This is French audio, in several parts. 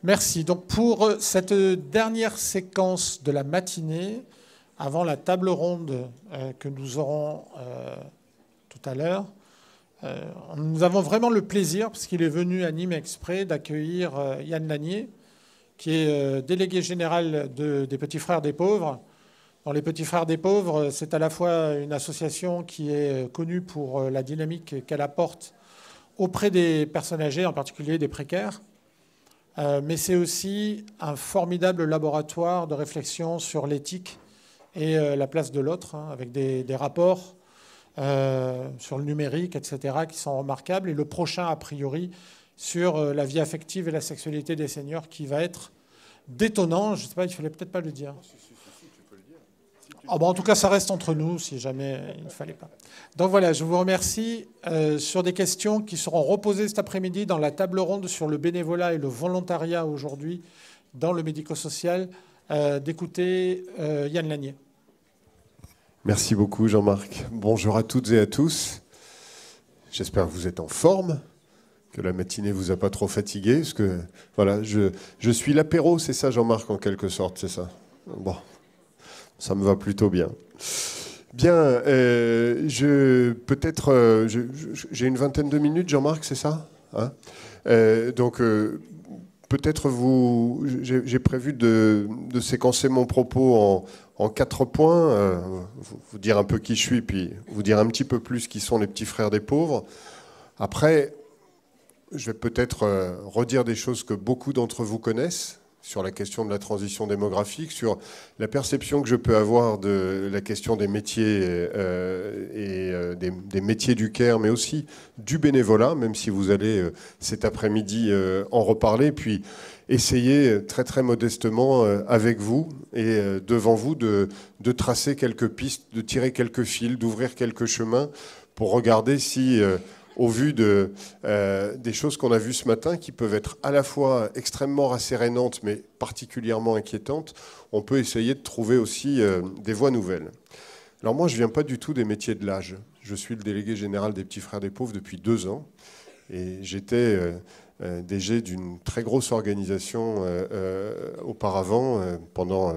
Merci. Donc pour cette dernière séquence de la matinée, avant la table ronde que nous aurons tout à l'heure, nous avons vraiment le plaisir, parce qu'il est venu à Nîmes exprès, d'accueillir Yann Lanier, qui est délégué général des Petits Frères des Pauvres. Dans les Petits Frères des Pauvres, c'est à la fois une association qui est connue pour la dynamique qu'elle apporte auprès des personnes âgées, en particulier des précaires, mais c'est aussi un formidable laboratoire de réflexion sur l'éthique et la place de l'autre, avec des rapports sur le numérique, etc., qui sont remarquables. Et le prochain, a priori, sur la vie affective et la sexualité des seniors, qui va être détonnant. Je ne sais pas, il ne fallait peut-être pas le dire. En tout cas, ça reste entre nous, si jamais il ne fallait pas. Donc voilà, je vous remercie sur des questions qui seront reposées cet après-midi dans la table ronde sur le bénévolat et le volontariat aujourd'hui dans le médico-social, d'écouter Yann Lanier. Merci beaucoup Jean-Marc. Bonjour à toutes et à tous. J'espère que vous êtes en forme, que la matinée ne vous a pas trop fatigué. Parce que voilà, je suis l'apéro, c'est ça Jean-Marc en quelque sorte, c'est ça. Bon. Ça me va plutôt bien. Bien, j'ai une vingtaine de minutes, Jean-Marc, c'est ça, hein? Donc, peut-être j'ai prévu de séquencer mon propos en 4 points, vous dire un peu qui je suis, puis vous dire un petit peu plus qui sont les Petits Frères des Pauvres. Après, je vais peut-être redire des choses que beaucoup d'entre vous connaissent, sur la question de la transition démographique, sur la perception que je peux avoir de la question des métiers des métiers du care, mais aussi du bénévolat, même si vous allez cet après-midi en reparler, puis essayer très très modestement avec vous et devant vous de tracer quelques pistes, de tirer quelques fils, d'ouvrir quelques chemins pour regarder si... au vu des choses qu'on a vues ce matin, qui peuvent être à la fois extrêmement rassérénantes, mais particulièrement inquiétantes, on peut essayer de trouver aussi des voies nouvelles. Alors moi, je ne viens pas du tout des métiers de l'âge. Je suis le délégué général des Petits Frères des Pauvres depuis 2 ans, et j'étais DG d'une très grosse organisation auparavant, pendant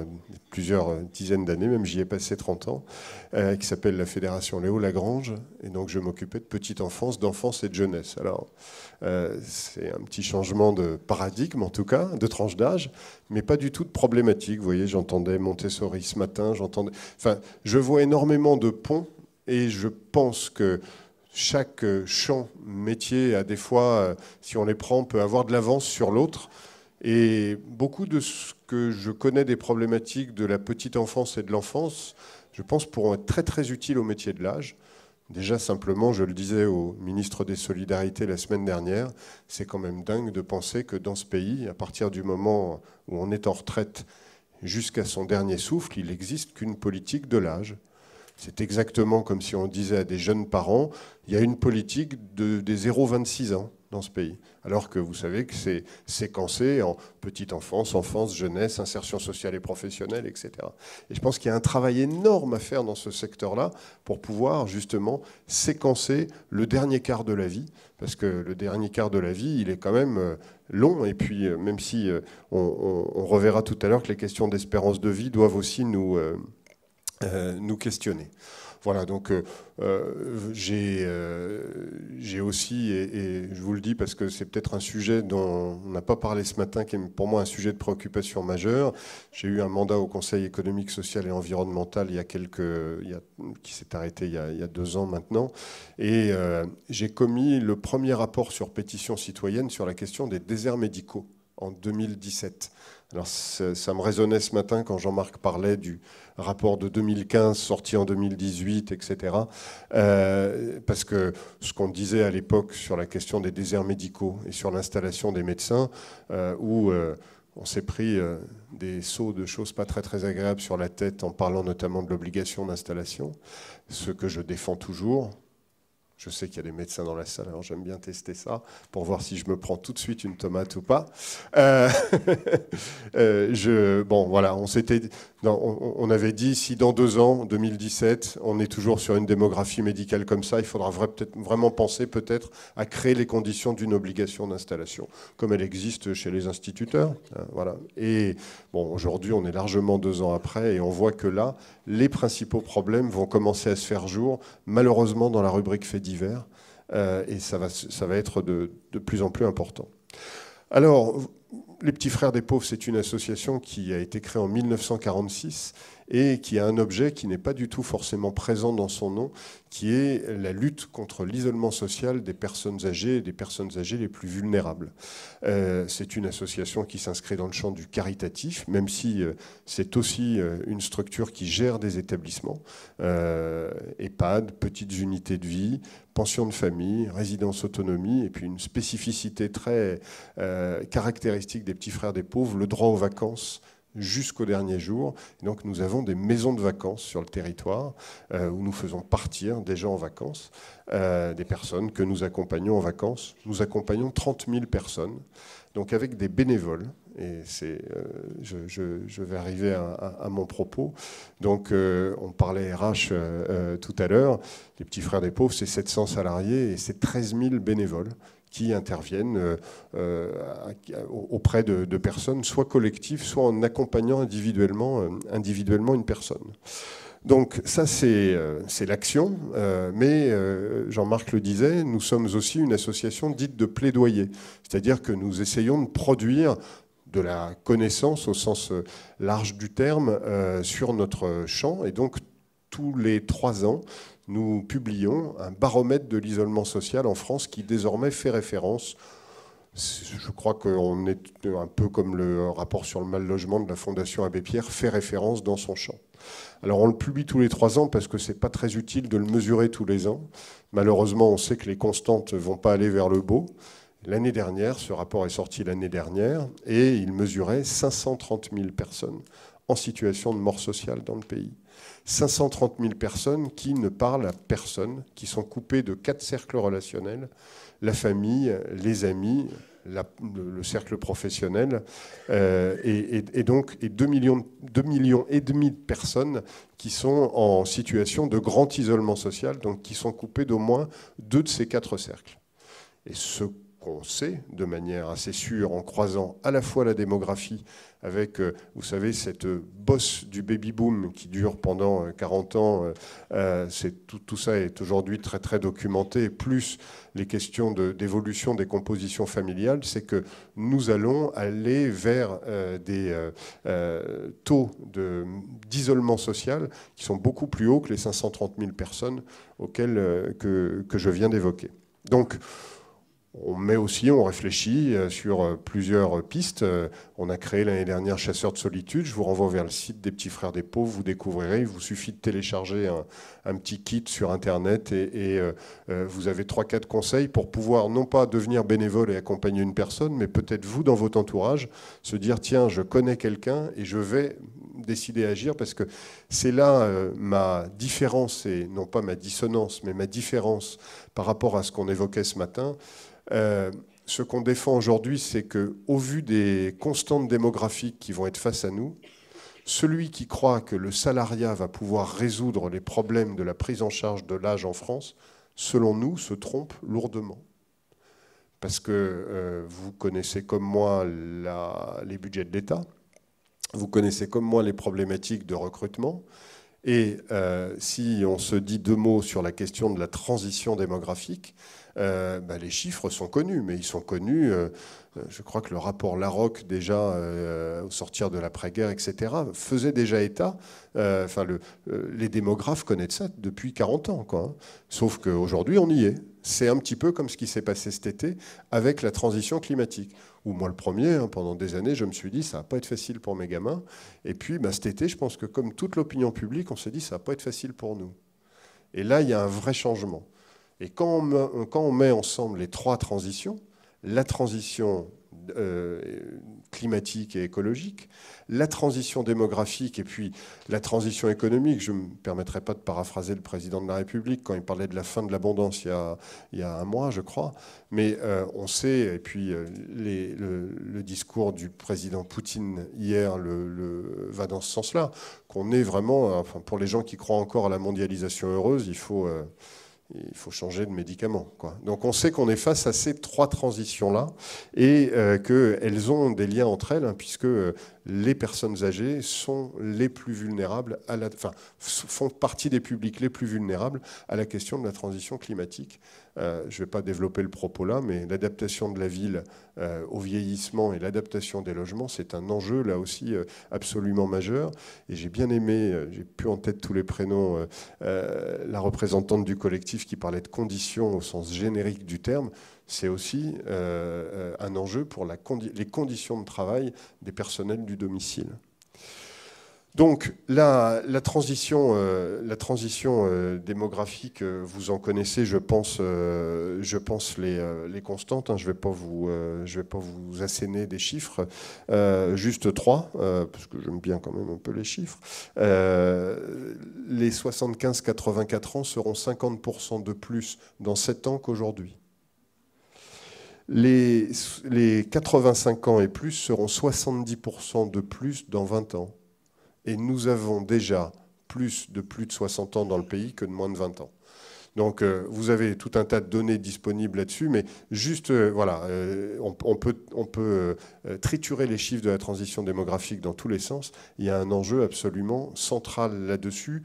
plusieurs dizaines d'années, même j'y ai passé 30 ans, qui s'appelle la Fédération Léo Lagrange. Et donc je m'occupais de petite enfance, d'enfance et de jeunesse. Alors c'est un petit changement de paradigme, en tout cas, de tranche d'âge, mais pas du tout de problématique. Vous voyez, j'entendais Montessori ce matin, je vois énormément de ponts, et je pense que chaque champ, métier, a des fois, si on les prend, peut avoir de l'avance sur l'autre. Et beaucoup de ce que je connais des problématiques de la petite enfance et de l'enfance, je pense, pourront être très très utiles au métier de l'âge. Déjà, simplement, je le disais au ministre des Solidarités la semaine dernière, c'est quand même dingue de penser que dans ce pays, à partir du moment où on est en retraite jusqu'à son dernier souffle, il n'existe qu'une politique de l'âge. C'est exactement comme si on disait à des jeunes parents, il y a une politique des 0-26 ans dans ce pays. Alors que vous savez que c'est séquencé en petite enfance, enfance, jeunesse, insertion sociale et professionnelle, etc. Et je pense qu'il y a un travail énorme à faire dans ce secteur-là pour pouvoir justement séquencer le dernier quart de la vie. Parce que le dernier quart de la vie, il est quand même long. Et puis, même si on reverra tout à l'heure que les questions d'espérance de vie doivent aussi nous questionner. Voilà, donc j'ai aussi, et je vous le dis parce que c'est peut-être un sujet dont on n'a pas parlé ce matin, qui est pour moi un sujet de préoccupation majeure. J'ai eu un mandat au Conseil économique, social et environnemental qui s'est arrêté il y a 2 ans maintenant, et j'ai commis le premier rapport sur pétition citoyenne sur la question des déserts médicaux en 2017. Alors ça me résonnait ce matin quand Jean-Marc parlait du rapport de 2015 sorti en 2018, etc. Parce que ce qu'on disait à l'époque sur la question des déserts médicaux et sur l'installation des médecins, où on s'est pris des sauts de choses pas très très agréables sur la tête en parlant notamment de l'obligation d'installation, ce que je défends toujours. Je sais qu'il y a des médecins dans la salle, alors j'aime bien tester ça pour voir si je me prends tout de suite une tomate ou pas. Bon, voilà, on avait dit si dans 2 ans, 2017, on est toujours sur une démographie médicale comme ça, il faudra vraiment penser peut-être à créer les conditions d'une obligation d'installation, comme elle existe chez les instituteurs. Voilà. Et bon, aujourd'hui, on est largement 2 ans après, et on voit que là, les principaux problèmes vont commencer à se faire jour, malheureusement dans la rubrique faits divers, et ça va être de plus en plus important. Alors, les Petits Frères des Pauvres, c'est une association qui a été créée en 1946 et qui a un objet qui n'est pas du tout forcément présent dans son nom, qui est la lutte contre l'isolement social des personnes âgées et des personnes âgées les plus vulnérables. C'est une association qui s'inscrit dans le champ du caritatif, même si c'est aussi une structure qui gère des établissements, EHPAD, petites unités de vie, pension de famille, résidence autonomie, et puis une spécificité très caractéristique des Petits Frères des Pauvres, le droit aux vacances jusqu'au dernier jour. Et donc nous avons des maisons de vacances sur le territoire où nous faisons partir des gens en vacances, des personnes que nous accompagnons en vacances. Nous accompagnons 30 000 personnes, donc avec des bénévoles. Et je vais arriver à mon propos. Donc, on parlait RH tout à l'heure. Les Petits Frères des Pauvres, c'est 700 salariés et c'est 13 000 bénévoles qui interviennent auprès de personnes, soit collectives, soit en accompagnant individuellement une personne. Donc ça, c'est l'action, mais Jean-Marc le disait, nous sommes aussi une association dite de plaidoyer, c'est-à-dire que nous essayons de produire de la connaissance au sens large du terme sur notre champ, et donc tous les 3 ans, nous publions un baromètre de l'isolement social en France qui désormais fait référence. Je crois qu'on est un peu comme le rapport sur le mal-logement de la Fondation Abbé Pierre fait référence dans son champ. Alors on le publie tous les 3 ans parce que c'est pas très utile de le mesurer tous les ans. Malheureusement, on sait que les constantes ne vont pas aller vers le beau. L'année dernière, ce rapport est sorti l'année dernière, et il mesurait 530 000 personnes en situation de mort sociale dans le pays. 530 000 personnes qui ne parlent à personne, qui sont coupées de 4 cercles relationnels, la famille, les amis, le cercle professionnel, et donc 2,5 millions de personnes qui sont en situation de grand isolement social, donc qui sont coupées d'au moins 2 de ces 4 cercles. Et ce qu'on sait de manière assez sûre en croisant à la fois la démographie avec, vous savez, cette bosse du baby-boom qui dure pendant 40 ans, tout ça est aujourd'hui très très documenté, plus les questions d'évolution des compositions familiales, c'est que nous allons aller vers des taux d'isolement social qui sont beaucoup plus hauts que les 530 000 personnes que je viens d'évoquer. Donc, on réfléchit sur plusieurs pistes. On a créé l'année dernière Chasseurs de solitude. Je vous renvoie vers le site des Petits Frères des Pauvres, vous découvrirez. Il vous suffit de télécharger un petit kit sur Internet et vous avez 3-4 conseils pour pouvoir non pas devenir bénévole et accompagner une personne, mais peut-être vous, dans votre entourage, se dire tiens, je connais quelqu'un et je vais décider à agir, parce que c'est là ma différence, et non pas ma dissonance, mais ma différence par rapport à ce qu'on évoquait ce matin. Ce qu'on défend aujourd'hui, c'est qu'au vu des constantes démographiques qui vont être face à nous, celui qui croit que le salariat va pouvoir résoudre les problèmes de la prise en charge de l'âge en France, selon nous, se trompe lourdement. Parce que vous connaissez comme moi les budgets de l'État, vous connaissez comme moi les problématiques de recrutement, et si on se dit 2 mots sur la question de la transition démographique, les chiffres sont connus, mais ils sont connus, je crois que le rapport Larocque, déjà au sortir de l'après-guerre, etc., faisait déjà état, les démographes connaissent ça depuis 40 ans, quoi, hein. Sauf qu'aujourd'hui, on y est. C'est un petit peu comme ce qui s'est passé cet été avec la transition climatique. Où moi, le premier, pendant des années, je me suis dit, ça va pas être facile pour mes gamins. Et puis, cet été, je pense que comme toute l'opinion publique, on s'est dit, ça va pas être facile pour nous. Et là, il y a un vrai changement. Et quand on met ensemble les 3 transitions, la transition climatique et écologique, la transition démographique et puis la transition économique. Je ne me permettrai pas de paraphraser le président de la République quand il parlait de la fin de l'abondance il y a un mois, je crois. Mais on sait, et puis le discours du président Poutine hier va dans ce sens-là, qu'on est vraiment, enfin, pour les gens qui croient encore à la mondialisation heureuse, il faut changer de médicament, quoi. Donc on sait qu'on est face à ces trois transitions-là et qu'elles ont des liens entre elles, hein, puisque les personnes âgées sont les plus vulnérables, font partie des publics les plus vulnérables à la question de la transition climatique. Je ne vais pas développer le propos là, mais l'adaptation de la ville au vieillissement et l'adaptation des logements, c'est un enjeu là aussi absolument majeur. Et j'ai bien aimé, j'ai plus en tête tous les prénoms, la représentante du collectif qui parlait de conditions au sens générique du terme. C'est aussi un enjeu pour les conditions de travail des personnels du domicile. Donc la transition démographique, vous en connaissez, je pense les constantes. Hein, je vais pas vous asséner des chiffres, juste trois, parce que j'aime bien quand même un peu les chiffres. Les 75-84 ans seront 50% de plus dans 7 ans qu'aujourd'hui. Les 85 ans et plus seront 70% de plus dans 20 ans. Et nous avons déjà plus de 60 ans dans le pays que de moins de 20 ans. Donc vous avez tout un tas de données disponibles là-dessus, mais juste, voilà, on peut triturer les chiffres de la transition démographique dans tous les sens. Il y a un enjeu absolument central là-dessus.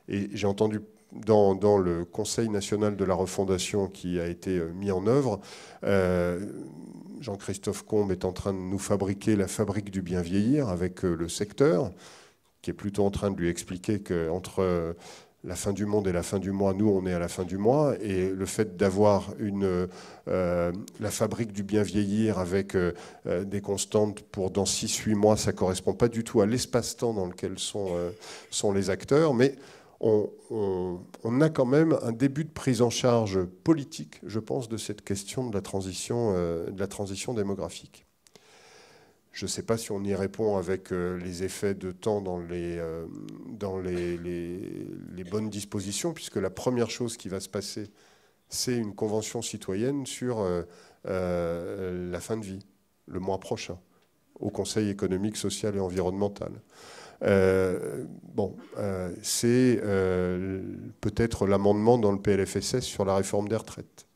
Et j'ai entendu dans le Conseil national de la refondation qui a été mis en œuvre, Jean-Christophe Combe est en train de nous fabriquer la fabrique du bien vieillir avec le secteur, qui est plutôt en train de lui expliquer qu'entre la fin du monde et la fin du mois, nous, on est à la fin du mois. Et le fait d'avoir la fabrique du bien vieillir avec des constantes pour dans 6-8 mois, ça ne correspond pas du tout à l'espace-temps dans lequel sont les acteurs. Mais on a quand même un début de prise en charge politique, je pense, de cette question de la transition démographique. Je ne sais pas si on y répond avec les effets de temps dans les bonnes dispositions, puisque la première chose qui va se passer, c'est une convention citoyenne sur la fin de vie, le mois prochain, au Conseil économique, social et environnemental. C'est peut-être l'amendement dans le PLFSS sur la réforme des retraites.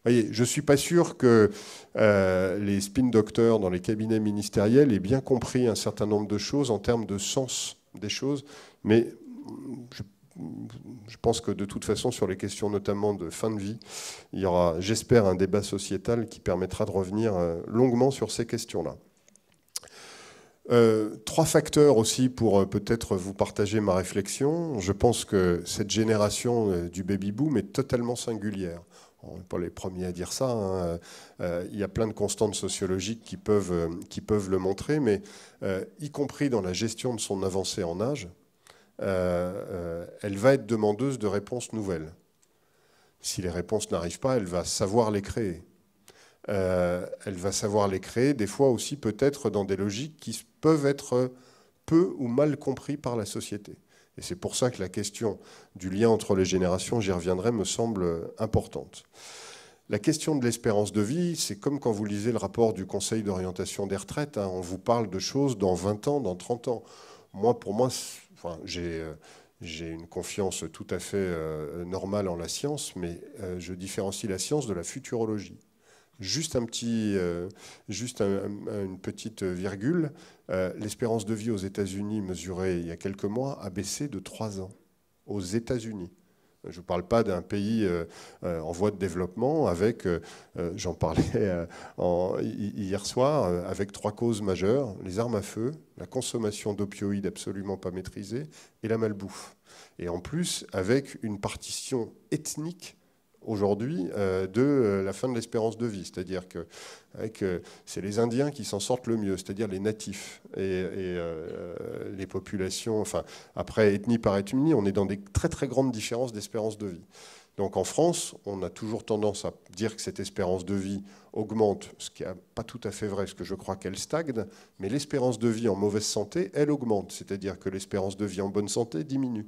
Voyez, je ne suis pas sûr que les spin doctors dans les cabinets ministériels aient bien compris un certain nombre de choses en termes de sens des choses, mais je pense que de toute façon, sur les questions notamment de fin de vie, il y aura, j'espère, un débat sociétal qui permettra de revenir longuement sur ces questions-là. 3 facteurs aussi pour peut-être vous partager ma réflexion. Je pense que cette génération du baby-boom est totalement singulière. On n'est pas les premiers à dire ça. Hein. Il y a plein de constantes sociologiques qui peuvent le montrer, mais y compris dans la gestion de son avancée en âge, elle va être demandeuse de réponses nouvelles. Si les réponses n'arrivent pas, elle va savoir les créer. Elle va savoir les créer, des fois aussi peut-être dans des logiques qui peuvent être peu ou mal compris par la société. Et c'est pour ça que la question du lien entre les générations, j'y reviendrai, me semble importante. La question de l'espérance de vie, c'est comme quand vous lisez le rapport du Conseil d'orientation des retraites, hein, on vous parle de choses dans 20 ans, dans 30 ans. Pour moi, j'ai une confiance tout à fait normale en la science, mais je différencie la science de la futurologie. Juste une petite virgule. L'espérance de vie aux États-Unis mesurée il y a quelques mois a baissé de 3 ans. Aux États-Unis. Je ne parle pas d'un pays en voie de développement avec, j'en parlais hier soir, avec 3 causes majeures, les armes à feu, la consommation d'opioïdes absolument pas maîtrisée et la malbouffe. Et en plus, avec une partition ethnique aujourd'hui de la fin de l'espérance de vie. C'est-à-dire que c'est les Indiens qui s'en sortent le mieux, c'est-à-dire les natifs et les populations, enfin, après ethnie par ethnie, on est dans des très très grandes différences d'espérance de vie. Donc en France, on a toujours tendance à dire que cette espérance de vie augmente, ce qui n'est pas tout à fait vrai, parce que je crois qu'elle stagne, mais l'espérance de vie en mauvaise santé, elle augmente, c'est-à-dire que l'espérance de vie en bonne santé diminue.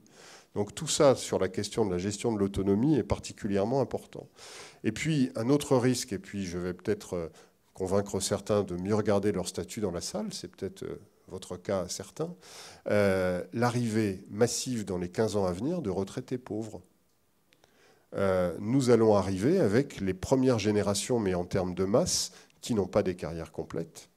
Donc tout ça, sur la question de la gestion de l'autonomie, est particulièrement important. Et puis, un autre risque, et puis je vais peut-être convaincre certains de mieux regarder leur statut dans la salle, c'est peut-être votre cas à certains, l'arrivée massive dans les 15 ans à venir de retraités pauvres. Nous allons arriver avec les premières générations, mais en termes de masse, qui n'ont pas des carrières complètes.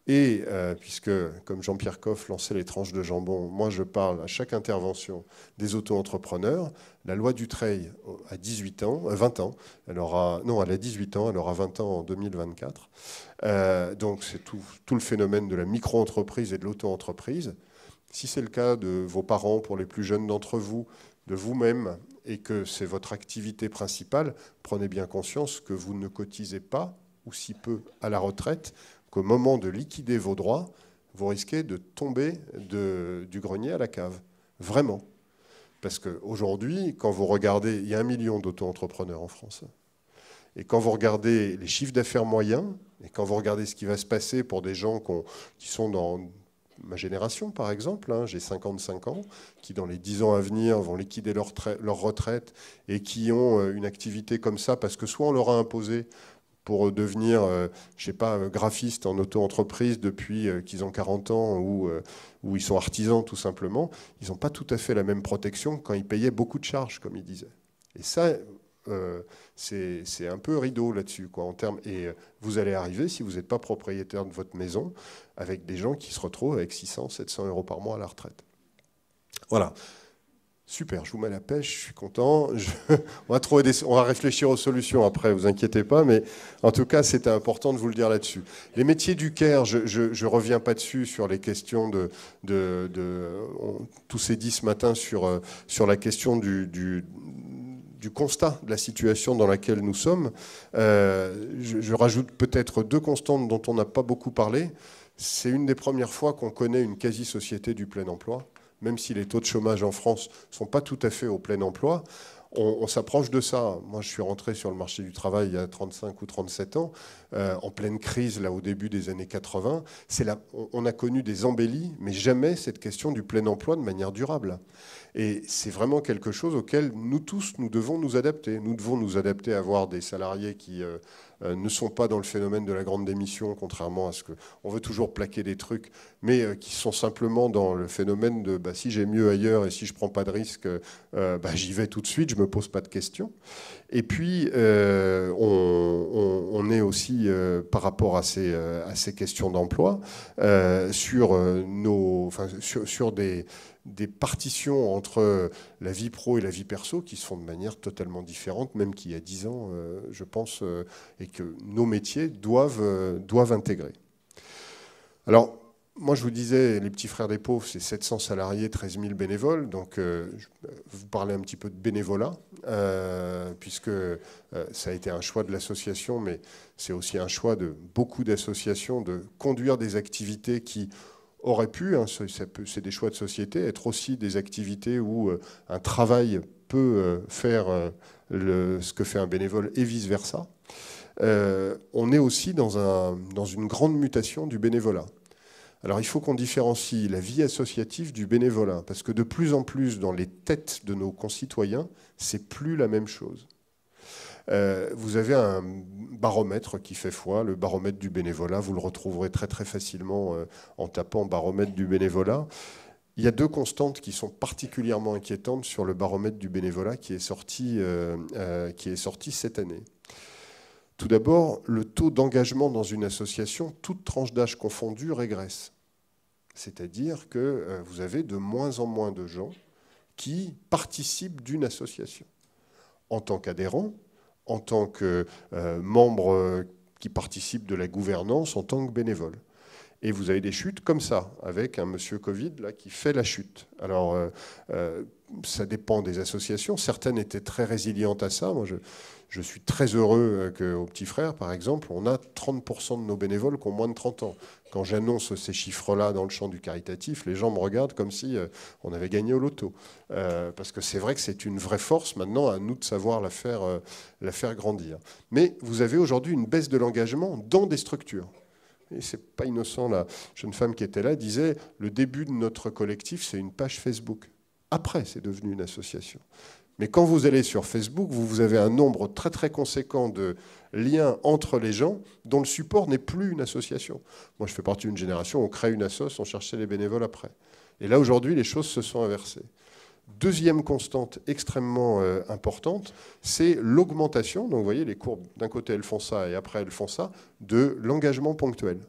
Et puisque, comme Jean-Pierre Coff lançait les tranches de jambon, moi je parle à chaque intervention des auto-entrepreneurs, la loi Dutreil à 18 ans, 20 ans, elle a 18 ans, elle aura 20 ans en 2024. Donc c'est tout le phénomène de la micro-entreprise et de l'auto-entreprise. Si c'est le cas de vos parents, pour les plus jeunes d'entre vous, de vous-même, et que c'est votre activité principale, prenez bien conscience que vous ne cotisez pas, ou si peu, à la retraite, qu'au moment de liquider vos droits, vous risquez de tomber du grenier à la cave. Vraiment. Parce qu'aujourd'hui, quand vous regardez, il y a 1 million d'auto-entrepreneurs en France. Et quand vous regardez les chiffres d'affaires moyens, et quand vous regardez ce qui va se passer pour des gens qui sont dans ma génération, par exemple, j'ai 55 ans, qui dans les 10 ans à venir vont liquider leur retraite et qui ont une activité comme ça parce que soit on leur a imposé pour devenir, je sais pas, graphiste en auto-entreprise depuis qu'ils ont 40 ans ou ils sont artisans tout simplement, ils n'ont pas tout à fait la même protection quand ils payaient beaucoup de charges, comme ils disaient. Et ça, c'est un peu rideau là-dessus, quoi, en termes. Et vous allez arriver, si vous n'êtes pas propriétaire de votre maison, avec des gens qui se retrouvent avec 600, 700 euros par mois à la retraite. Voilà. Super, je vous mets la pêche, je suis content. On va réfléchir aux solutions après, vous inquiétez pas, mais en tout cas, c'était important de vous le dire là-dessus. Les métiers du care, je reviens pas dessus sur les questions tout s'est dit ce matin sur la question du constat de la situation dans laquelle nous sommes. Je rajoute peut-être 2 constantes dont on n'a pas beaucoup parlé. C'est une des premières fois qu'on connaît une quasi-société du plein emploi. Même si les taux de chômage en France ne sont pas tout à fait au plein emploi, on s'approche de ça. Moi, je suis rentré sur le marché du travail il y a 35 ou 37 ans, en pleine crise, là, au début des années 80. On a connu des embellis, mais jamais cette question du plein emploi de manière durable. Et c'est vraiment quelque chose auquel nous tous, nous devons nous adapter. Nous devons nous adapter à avoir des salariés qui ne sont pas dans le phénomène de la grande démission, contrairement à ce qu'on veut toujours plaquer des trucs, mais qui sont simplement dans le phénomène de si j'ai mieux ailleurs et si je ne prends pas de risque, j'y vais tout de suite, je ne me pose pas de questions. Et puis, on est aussi, par rapport à ces questions d'emploi, sur des partitions entre la vie pro et la vie perso qui se font de manière totalement différente, même qu'il y a 10 ans, je pense, et que nos métiers doivent intégrer. Alors, moi, je vous disais, les petits frères des pauvres, c'est 700 salariés, 13 000 bénévoles. Donc, vous parlez un petit peu de bénévolat, puisque ça a été un choix de l'association, mais c'est aussi un choix de beaucoup d'associations de conduire des activités qui auraient pu, c'est des choix de société, être aussi des activités où un travail peut faire ce que fait un bénévole et vice-versa. On est aussi dans une grande mutation du bénévolat. Alors il faut qu'on différencie la vie associative du bénévolat, parce que de plus en plus dans les têtes de nos concitoyens, c'est plus la même chose. Vous avez un baromètre qui fait foi, le baromètre du bénévolat, vous le retrouverez très très facilement en tapant baromètre du bénévolat. Il y a 2 constantes qui sont particulièrement inquiétantes sur le baromètre du bénévolat qui est sorti cette année. Tout d'abord, le taux d'engagement dans une association, toute tranche d'âge confondue, régresse. C'est-à-dire que vous avez de moins en moins de gens qui participent d'une association. En tant qu'adhérents, en tant que membres qui participent de la gouvernance, en tant que bénévoles. Et vous avez des chutes comme ça, avec un monsieur Covid là, qui fait la chute. Alors, ça dépend des associations. Certaines étaient très résilientes à ça. Moi, je suis très heureux qu'au Petit Frère, par exemple, on a 30% de nos bénévoles qui ont moins de 30 ans. Quand j'annonce ces chiffres-là dans le champ du caritatif, les gens me regardent comme si on avait gagné au loto. Parce que c'est vrai que c'est une vraie force. Maintenant, à nous de savoir la faire grandir. Mais vous avez aujourd'hui une baisse de l'engagement dans des structures. Et c'est pas innocent, la jeune femme qui était là disait « Le début de notre collectif, c'est une page Facebook. Après, c'est devenu une association. » Mais quand vous allez sur Facebook, vous avez un nombre très très conséquent de liens entre les gens dont le support n'est plus une association. Moi, je fais partie d'une génération, on crée une assoce, on cherchait les bénévoles après. Et là, aujourd'hui, les choses se sont inversées. Deuxième constante extrêmement importante, c'est l'augmentation, donc vous voyez, les courbes, d'un côté elles font ça et après elles font ça, de l'engagement ponctuel.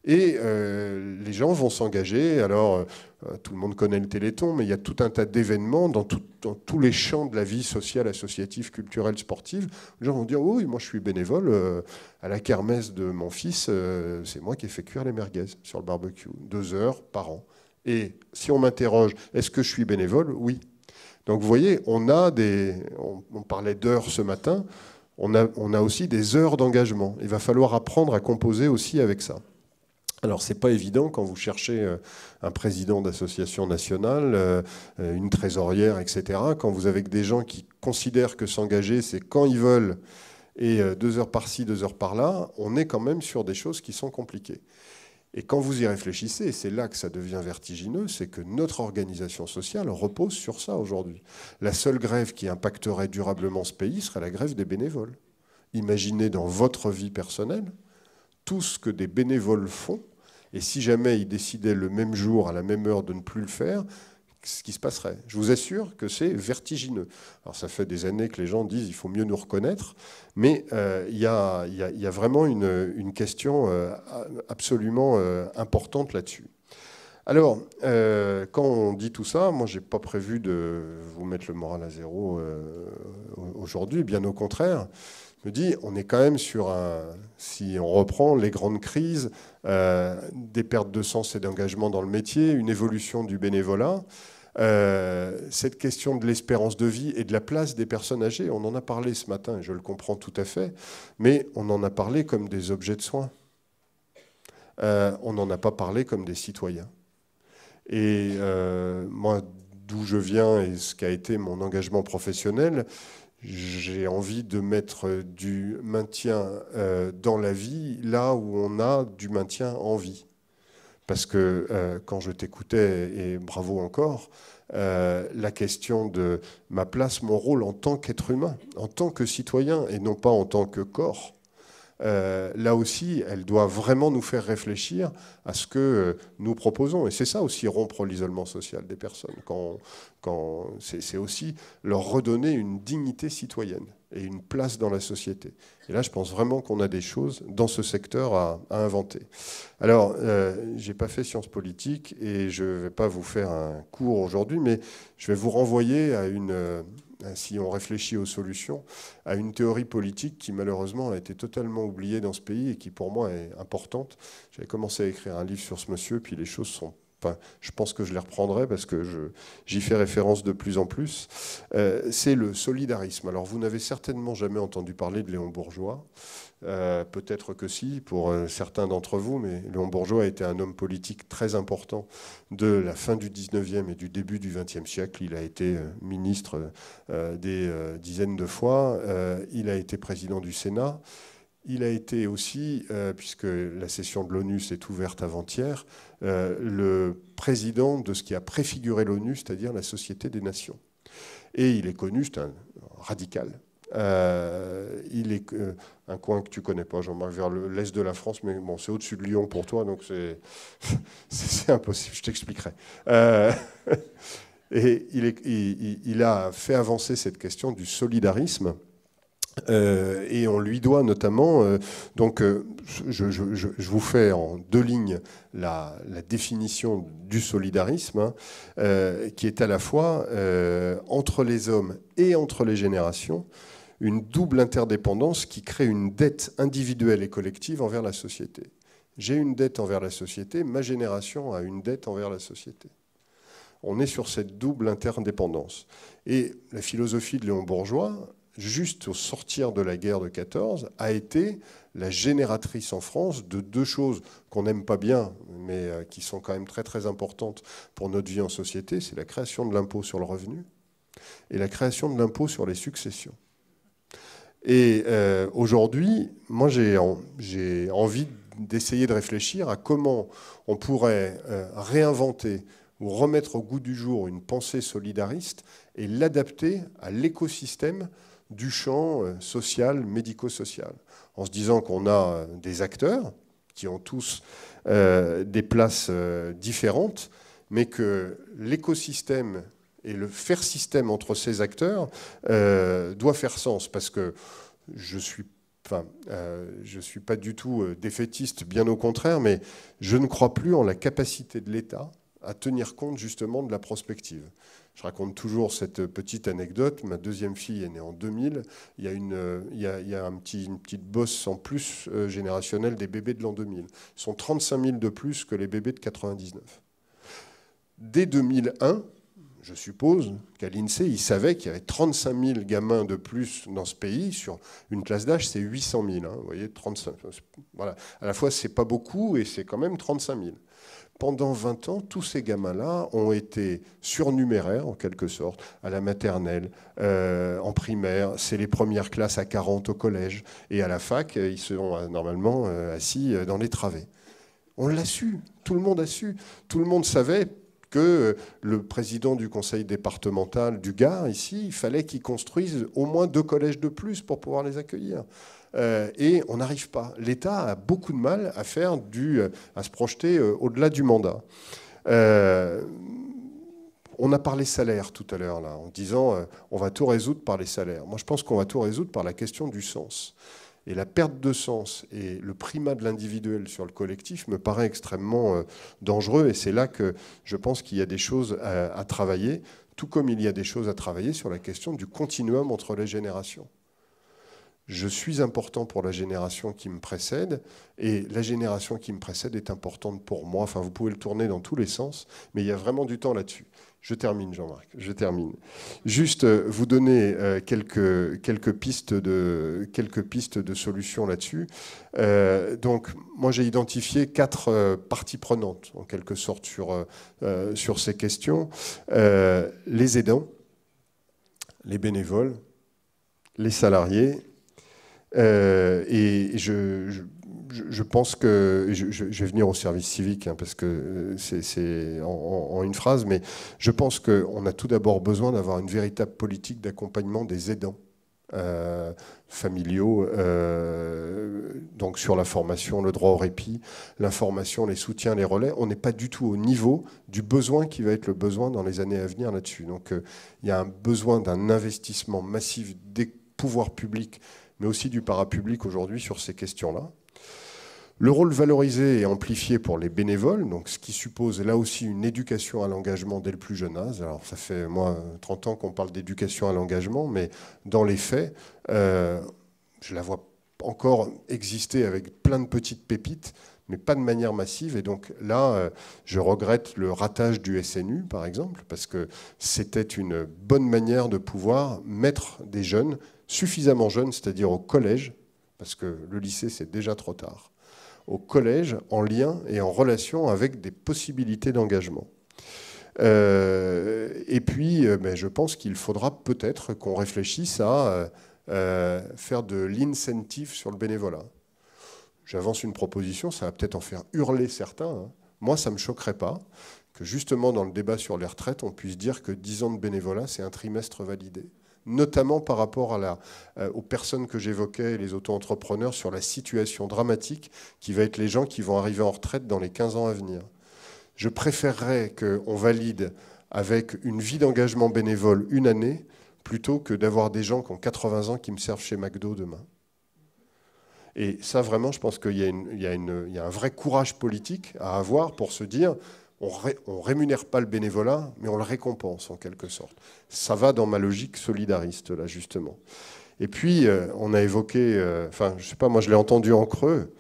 Et les gens vont s'engager, alors tout le monde connaît le Téléthon, mais il y a tout un tas d'événements dans tous les champs de la vie sociale, associative, culturelle, sportive. Les gens vont dire, oui, moi je suis bénévole, à la kermesse de mon fils, c'est moi qui ai fait cuire les merguez sur le barbecue, 2 heures par an. Et si on m'interroge, est-ce que je suis bénévole? Oui. Donc vous voyez, on parlait d'heures ce matin, on a aussi des heures d'engagement. Il va falloir apprendre à composer aussi avec ça. Alors c'est pas évident quand vous cherchez un président d'association nationale, une trésorière, etc., quand vous avez des gens qui considèrent que s'engager, c'est quand ils veulent, et 2 heures par-ci, 2 heures par-là, on est quand même sur des choses qui sont compliquées. Et quand vous y réfléchissez, et c'est là que ça devient vertigineux, c'est que notre organisation sociale repose sur ça aujourd'hui. La seule grève qui impacterait durablement ce pays serait la grève des bénévoles. Imaginez dans votre vie personnelle tout ce que des bénévoles font, et si jamais ils décidaient le même jour, à la même heure, de ne plus le faire, ce qui se passerait. Je vous assure que c'est vertigineux. Alors ça fait des années que les gens disent il faut mieux nous reconnaître, mais il y a vraiment une question absolument importante là-dessus. Alors, quand on dit tout ça, moi, je n'ai pas prévu de vous mettre le moral à zéro aujourd'hui, bien au contraire. Je me dis, on est quand même sur si on reprend les grandes crises, des pertes de sens et d'engagement dans le métier, une évolution du bénévolat, cette question de l'espérance de vie et de la place des personnes âgées, on en a parlé ce matin, et je le comprends tout à fait, mais on en a parlé comme des objets de soins. On n'en a pas parlé comme des citoyens. Et moi, d'où je viens et ce qu'a été mon engagement professionnel, j'ai envie de mettre du maintien dans la vie là où on a du maintien en vie. Parce que quand je t'écoutais, et bravo encore, la question de ma place, mon rôle en tant qu'être humain, en tant que citoyen et non pas en tant que corps, là aussi, elle doit vraiment nous faire réfléchir à ce que nous proposons. Et c'est ça aussi, rompre l'isolement social des personnes. C'est aussi leur redonner une dignité citoyenne et une place dans la société. Et là, je pense vraiment qu'on a des choses dans ce secteur à inventer. Alors, je n'ai pas fait sciences politiques et je ne vais pas vous faire un cours aujourd'hui, mais je vais vous renvoyer à si on réfléchit aux solutions, à une théorie politique qui malheureusement a été totalement oubliée dans ce pays et qui pour moi est importante. J'avais commencé à écrire un livre sur ce monsieur, puis les choses sont... Enfin, je pense que je les reprendrai parce que j'y fais référence de plus en plus. C'est le solidarisme. Alors vous n'avez certainement jamais entendu parler de Léon Bourgeois. Peut-être que si, pour certains d'entre vous, mais Léon Bourgeois a été un homme politique très important de la fin du 19e et du début du 20e siècle. Il a été ministre des dizaines de fois. Il a été président du Sénat. Il a été aussi, puisque la session de l'ONU s'est ouverte avant-hier, le président de ce qui a préfiguré l'ONU, c'est-à-dire la Société des Nations. Et il est connu, c'est un radical. Il est un coin que tu connais pas, Jean-Marc, vers l'est de la France, mais bon, c'est au-dessus de Lyon pour toi, donc c'est impossible, je t'expliquerai. Et il a fait avancer cette question du solidarisme. Et on lui doit notamment, je vous fais en 2 lignes la définition du solidarisme, qui est à la fois entre les hommes et entre les générations, une double interdépendance qui crée une dette individuelle et collective envers la société. J'ai une dette envers la société, ma génération a une dette envers la société. On est sur cette double interdépendance. Et la philosophie de Léon Bourgeois, juste au sortir de la guerre de 14, a été la génératrice en France de deux choses qu'on n'aime pas bien, mais qui sont quand même très très importantes pour notre vie en société. C'est la création de l'impôt sur le revenu et la création de l'impôt sur les successions. Et aujourd'hui, moi j'ai envie d'essayer de réfléchir à comment on pourrait réinventer ou remettre au goût du jour une pensée solidariste et l'adapter à l'écosystème du champ social, médico-social, en se disant qu'on a des acteurs qui ont tous des places différentes, mais que l'écosystème et le faire système entre ces acteurs doit faire sens, parce que je suis pas du tout défaitiste, bien au contraire, mais je ne crois plus en la capacité de l'État à tenir compte justement de la prospective. Je raconte toujours cette petite anecdote. Ma deuxième fille est née en 2000. Il y a une petite bosse en plus générationnelle des bébés de l'an 2000. Ils sont 35 000 de plus que les bébés de 99. Dès 2001, je suppose qu'à l'INSEE, ils savaient qu'il y avait 35 000 gamins de plus dans ce pays. Sur une classe d'âge, c'est 800 000. Hein, vous voyez, 35. Voilà. À la fois, c'est pas beaucoup et c'est quand même 35 000. Pendant 20 ans, tous ces gamins-là ont été surnuméraires, en quelque sorte, à la maternelle, en primaire. C'est les premières classes à 40 au collège. Et à la fac, ils seront normalement assis dans les travées. On l'a su. Tout le monde a su. Tout le monde savait que le président du conseil départemental du Gard, ici, il fallait qu'il construise au moins 2 collèges de plus pour pouvoir les accueillir. Et on n'arrive pas. L'État a beaucoup de mal à se projeter au-delà du mandat. On a parlé salaire tout à l'heure, là, en disant on va tout résoudre par les salaires. Moi, je pense qu'on va tout résoudre par la question du sens. Et la perte de sens et le primat de l'individuel sur le collectif me paraît extrêmement dangereux. Et c'est là que je pense qu'il y a des choses à travailler, tout comme il y a des choses à travailler sur la question du continuum entre les générations. Je suis important pour la génération qui me précède, et la génération qui me précède est importante pour moi. Enfin, vous pouvez le tourner dans tous les sens, mais il y a vraiment du temps là-dessus. Je termine, Jean-Marc, je termine. Juste vous donner quelques pistes de solutions là-dessus. Donc, moi, j'ai identifié 4 parties prenantes, en quelque sorte, sur ces questions. Les aidants, les bénévoles, les salariés. Et je pense que je vais venir au service civique, hein, parce que c'est en une phrase, mais je pense qu'on a tout d'abord besoin d'avoir une véritable politique d'accompagnement des aidants familiaux, donc sur la formation, le droit au répit, l'information, les soutiens, les relais. On n'est pas du tout au niveau du besoin qui va être le besoin dans les années à venir là-dessus. Donc il y a un besoin d'un investissement massif des pouvoirs publics, mais aussi du parapublic aujourd'hui sur ces questions-là. Le rôle valorisé et amplifié pour les bénévoles, donc ce qui suppose là aussi une éducation à l'engagement dès le plus jeune âge. Alors ça fait, moi, 30 ans qu'on parle d'éducation à l'engagement, mais dans les faits, je la vois encore exister avec plein de petites pépites, mais pas de manière massive. Et donc là, je regrette le ratage du SNU, par exemple, parce que c'était une bonne manière de pouvoir mettre des jeunes, suffisamment jeunes, c'est-à-dire au collège, parce que le lycée, c'est déjà trop tard, au collège, en lien et en relation avec des possibilités d'engagement. Et puis, je pense qu'il faudra peut-être qu'on réfléchisse à faire de l'incentive sur le bénévolat. J'avance une proposition, ça va peut-être en faire hurler certains. Hein. Moi, ça ne me choquerait pas que justement dans le débat sur les retraites, on puisse dire que 10 ans de bénévolat, c'est un trimestre validé. Notamment par rapport aux personnes que j'évoquais, les auto-entrepreneurs, sur la situation dramatique qui va être les gens qui vont arriver en retraite dans les 15 ans à venir. Je préférerais qu'on valide avec une vie d'engagement bénévole 1 année, plutôt que d'avoir des gens qui ont 80 ans qui me servent chez McDo demain. Et ça, vraiment, je pense qu'il y a un vrai courage politique à avoir pour se dire on ne rémunère pas le bénévolat, mais on le récompense en quelque sorte. Ça va dans ma logique solidariste, là, justement. Et puis, on a évoqué, je ne sais pas, moi je l'ai entendu en creux,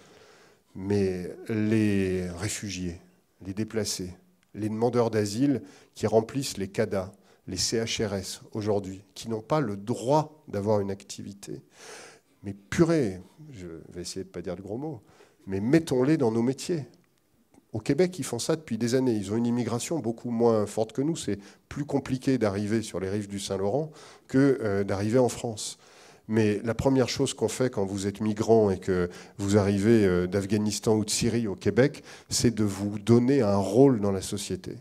Mais les réfugiés, les déplacés, les demandeurs d'asile qui remplissent les CADA, les CHRS aujourd'hui, qui n'ont pas le droit d'avoir une activité, mais purée, je vais essayer de ne pas dire de gros mots, mais mettons-les dans nos métiers. Au Québec, ils font ça depuis des années. Ils ont une immigration beaucoup moins forte que nous. C'est plus compliqué d'arriver sur les rives du Saint-Laurent que d'arriver en France. Mais la première chose qu'on fait quand vous êtes migrant et que vous arrivez d'Afghanistan ou de Syrie au Québec, c'est de vous donner un rôle dans la société.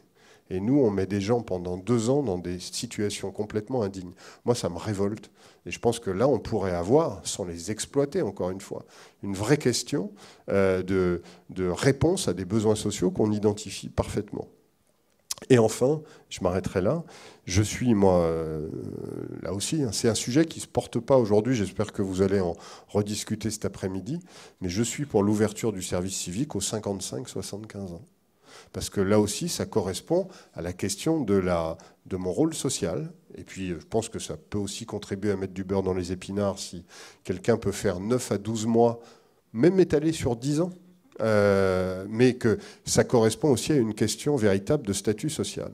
Et nous, on met des gens pendant 2 ans dans des situations complètement indignes. Moi, ça me révolte. Et je pense que là, on pourrait avoir, sans les exploiter encore une fois, une vraie question de réponse à des besoins sociaux qu'on identifie parfaitement. Et enfin, je m'arrêterai là, je suis, moi, là aussi, c'est un sujet qui ne se porte pas aujourd'hui, j'espère que vous allez en rediscuter cet après-midi, mais je suis pour l'ouverture du service civique aux 55-75 ans. Parce que là aussi, ça correspond à la question de mon rôle social. Et puis, je pense que ça peut aussi contribuer à mettre du beurre dans les épinards si quelqu'un peut faire 9 à 12 mois, même étalé sur 10 ans, mais que ça correspond aussi à une question véritable de statut social.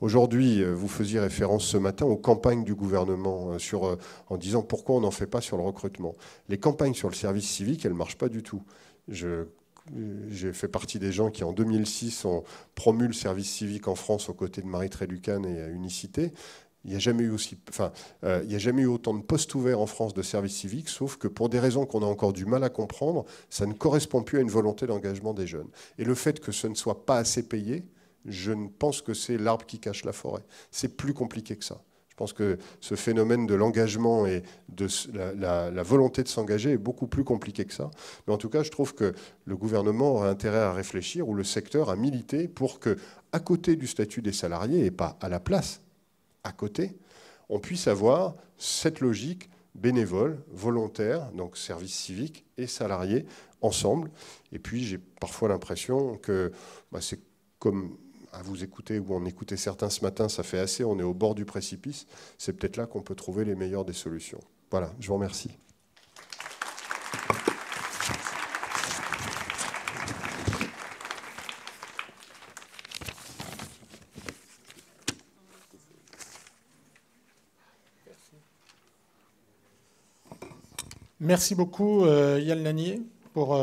Aujourd'hui, vous faisiez référence ce matin aux campagnes du gouvernement en disant pourquoi on n'en fait pas sur le recrutement. Les campagnes sur le service civique, elles ne marchent pas du tout. J'ai fait partie des gens qui, en 2006, ont promu le service civique en France aux côtés de Marie Trélucan et à Unicité. Il n'y a jamais eu autant de postes ouverts en France de service civique, sauf que pour des raisons qu'on a encore du mal à comprendre, ça ne correspond plus à une volonté d'engagement des jeunes. Et le fait que ce ne soit pas assez payé, je ne pense que c'est l'arbre qui cache la forêt. C'est plus compliqué que ça. Je pense que ce phénomène de l'engagement et de la volonté de s'engager est beaucoup plus compliqué que ça. Mais en tout cas, je trouve que le gouvernement aurait intérêt à réfléchir, ou le secteur à militer, pour que, à côté du statut des salariés, et pas à la place, à côté, on puisse avoir cette logique bénévole, volontaire, donc service civique et salarié ensemble. Et puis j'ai parfois l'impression que c'est comme à vous écouter ou en écouter certains ce matin, ça fait assez, on est au bord du précipice. C'est peut-être là qu'on peut trouver les meilleures des solutions. Voilà, je vous remercie. Merci beaucoup, Yann Lanier, pour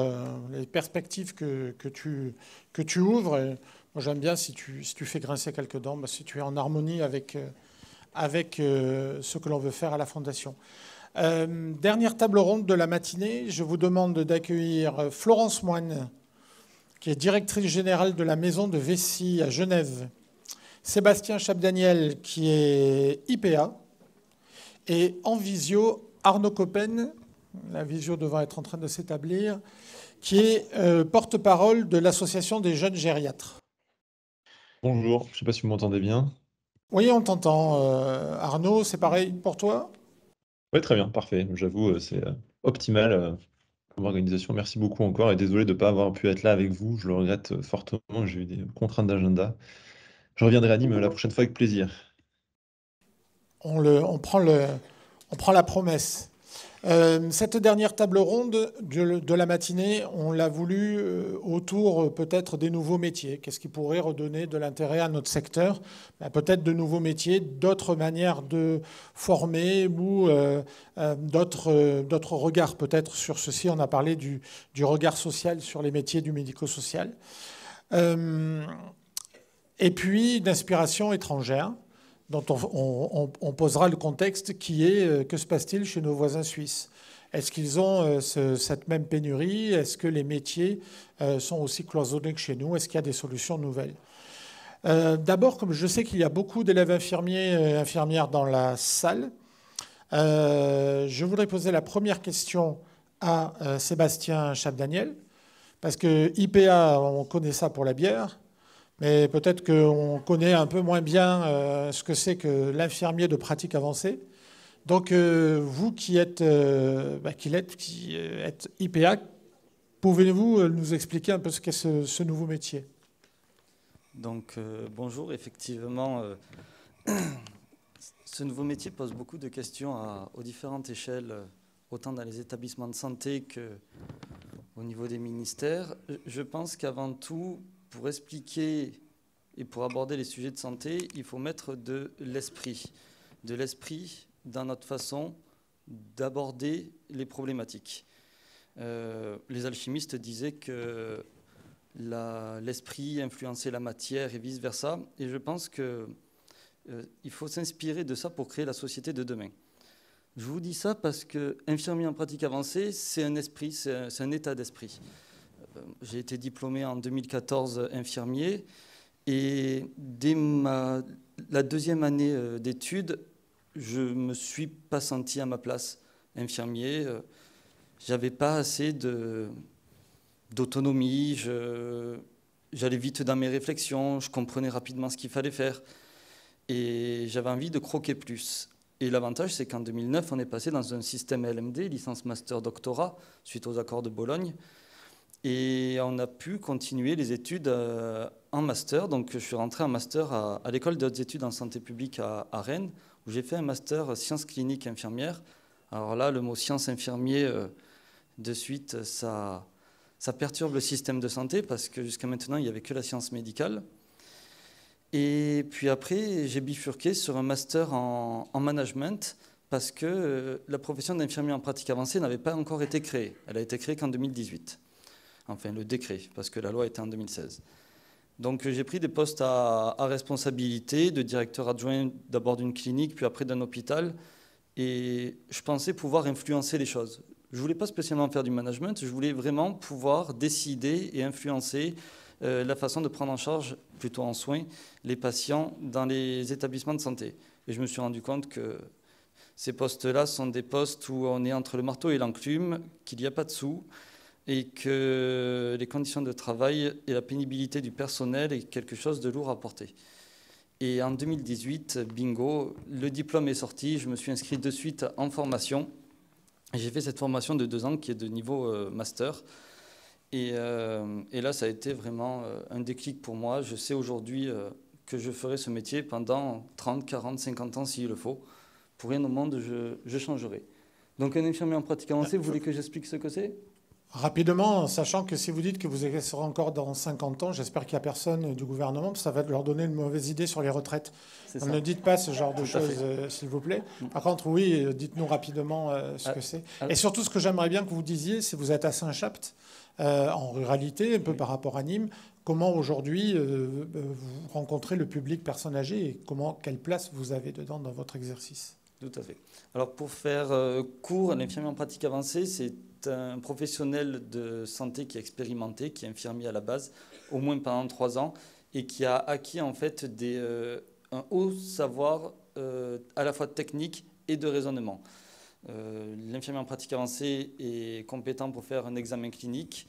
les perspectives que tu ouvres. Et moi, j'aime bien si tu fais grincer quelques dents, si tu es en harmonie avec ce que l'on veut faire à la Fondation. Dernière table ronde de la matinée, je vous demande d'accueillir Florence Moine, qui est directrice générale de la Maison de Vessie à Genève, Sébastien Chapdaniel, qui est IPA, et en visio, Arnaud Coppen, la visio devant être en train de s'établir, qui est porte-parole de l'Association des jeunes gériatres. Bonjour, je ne sais pas si vous m'entendez bien. Oui, on t'entend. Arnaud, c'est pareil pour toi? Oui, très bien, parfait. J'avoue, c'est optimal comme organisation. Merci beaucoup encore et désolé de ne pas avoir pu être là avec vous. Je le regrette fortement. J'ai eu des contraintes d'agenda. Je reviendrai à Nîmes la prochaine fois avec plaisir. On prend la promesse. Cette dernière table ronde de la matinée, on l'a voulu autour peut-être des nouveaux métiers. Qu'est-ce qui pourrait redonner de l'intérêt à notre secteur? Peut-être de nouveaux métiers, d'autres manières de former ou d'autres regards peut-être sur ceci. On a parlé du regard social sur les métiers du médico-social. Et puis d'inspiration étrangère, dont on posera le contexte qui est que se passe-t-il chez nos voisins suisses? Est-ce qu'ils ont cette même pénurie? Est-ce que les métiers sont aussi cloisonnés que chez nous? Est-ce qu'il y a des solutions nouvelles? D'abord, comme je sais qu'il y a beaucoup d'élèves infirmiers et infirmières dans la salle, je voudrais poser la première question à Sébastien Chapdaniel, parce que IPA, on connaît ça pour la bière, mais peut-être qu'on connaît un peu moins bien ce que c'est que l'infirmier de pratique avancée. Donc, vous qui êtes IPA, pouvez-vous nous expliquer un peu ce qu'est ce nouveau métier? Donc, bonjour. Effectivement, ce nouveau métier pose beaucoup de questions aux différentes échelles, autant dans les établissements de santé au niveau des ministères. Je pense qu'avant tout, pour expliquer et pour aborder les sujets de santé, il faut mettre de l'esprit dans notre façon d'aborder les problématiques. Les alchimistes disaient que l'esprit influençait la matière et vice-versa. Et je pense qu'il faut s'inspirer de ça pour créer la société de demain. Je vous dis ça parce que infirmier en pratique avancée, c'est un esprit, c'est un état d'esprit. J'ai été diplômé en 2014 infirmier et dès la deuxième année d'études, je ne me suis pas senti à ma place infirmier. J'avais pas assez d'autonomie, j'allais vite dans mes réflexions, je comprenais rapidement ce qu'il fallait faire et j'avais envie de croquer plus. Et l'avantage, c'est qu'en 2009, on est passé dans un système LMD, licence master doctorat, suite aux accords de Bologne, et on a pu continuer les études en master. Donc je suis rentré en master à l'école de hautes études en santé publique à Rennes, où j'ai fait un master sciences cliniques infirmières. Alors là, le mot sciences infirmier, de suite, ça perturbe le système de santé parce que jusqu'à maintenant, il n'y avait que la science médicale. Et puis après, j'ai bifurqué sur un master en management parce que la profession d'infirmier en pratique avancée n'avait pas encore été créée. Elle a été créée qu'en 2018. Enfin, le décret, parce que la loi était en 2016. Donc j'ai pris des postes à responsabilité, de directeur adjoint d'abord d'une clinique, puis après d'un hôpital. Et je pensais pouvoir influencer les choses. Je ne voulais pas spécialement faire du management, je voulais vraiment pouvoir décider et influencer la façon de prendre en charge, plutôt en soins, les patients dans les établissements de santé. Et je me suis rendu compte que ces postes-là sont des postes où on est entre le marteau et l'enclume, qu'il n'y a pas de sous, et que les conditions de travail et la pénibilité du personnel est quelque chose de lourd à porter. Et en 2018, bingo, le diplôme est sorti, je me suis inscrit de suite en formation. J'ai fait cette formation de 2 ans qui est de niveau master. Et là, ça a été vraiment un déclic pour moi. Je sais aujourd'hui que je ferai ce métier pendant 30, 40, 50 ans s'il le faut. Pour rien au monde, je changerai. Donc un infirmier en pratique avancée, vous voulez que j'explique ce que c'est ? Rapidement, sachant que si vous dites que vous exercerez encore dans 50 ans, j'espère qu'il n'y a personne du gouvernement, parce que ça va leur donner une mauvaise idée sur les retraites. Ne dites pas ce genre de choses, s'il vous plaît. Par contre, oui, dites-nous rapidement ce que c'est. Et surtout, ce que j'aimerais bien que vous disiez, c'est que vous êtes à Saint-Chapt, en ruralité, un peu par rapport à Nîmes. Comment aujourd'hui vous rencontrez le public personne âgée et quelle place vous avez dedans dans votre exercice ? Tout à fait. Alors pour faire court, l'infirmier en pratique avancée, c'est un professionnel de santé qui est expérimenté, qui est infirmier à la base, au moins pendant 3 ans, et qui a acquis en fait un haut savoir à la fois technique et de raisonnement. L'infirmier en pratique avancée est compétent pour faire un examen clinique,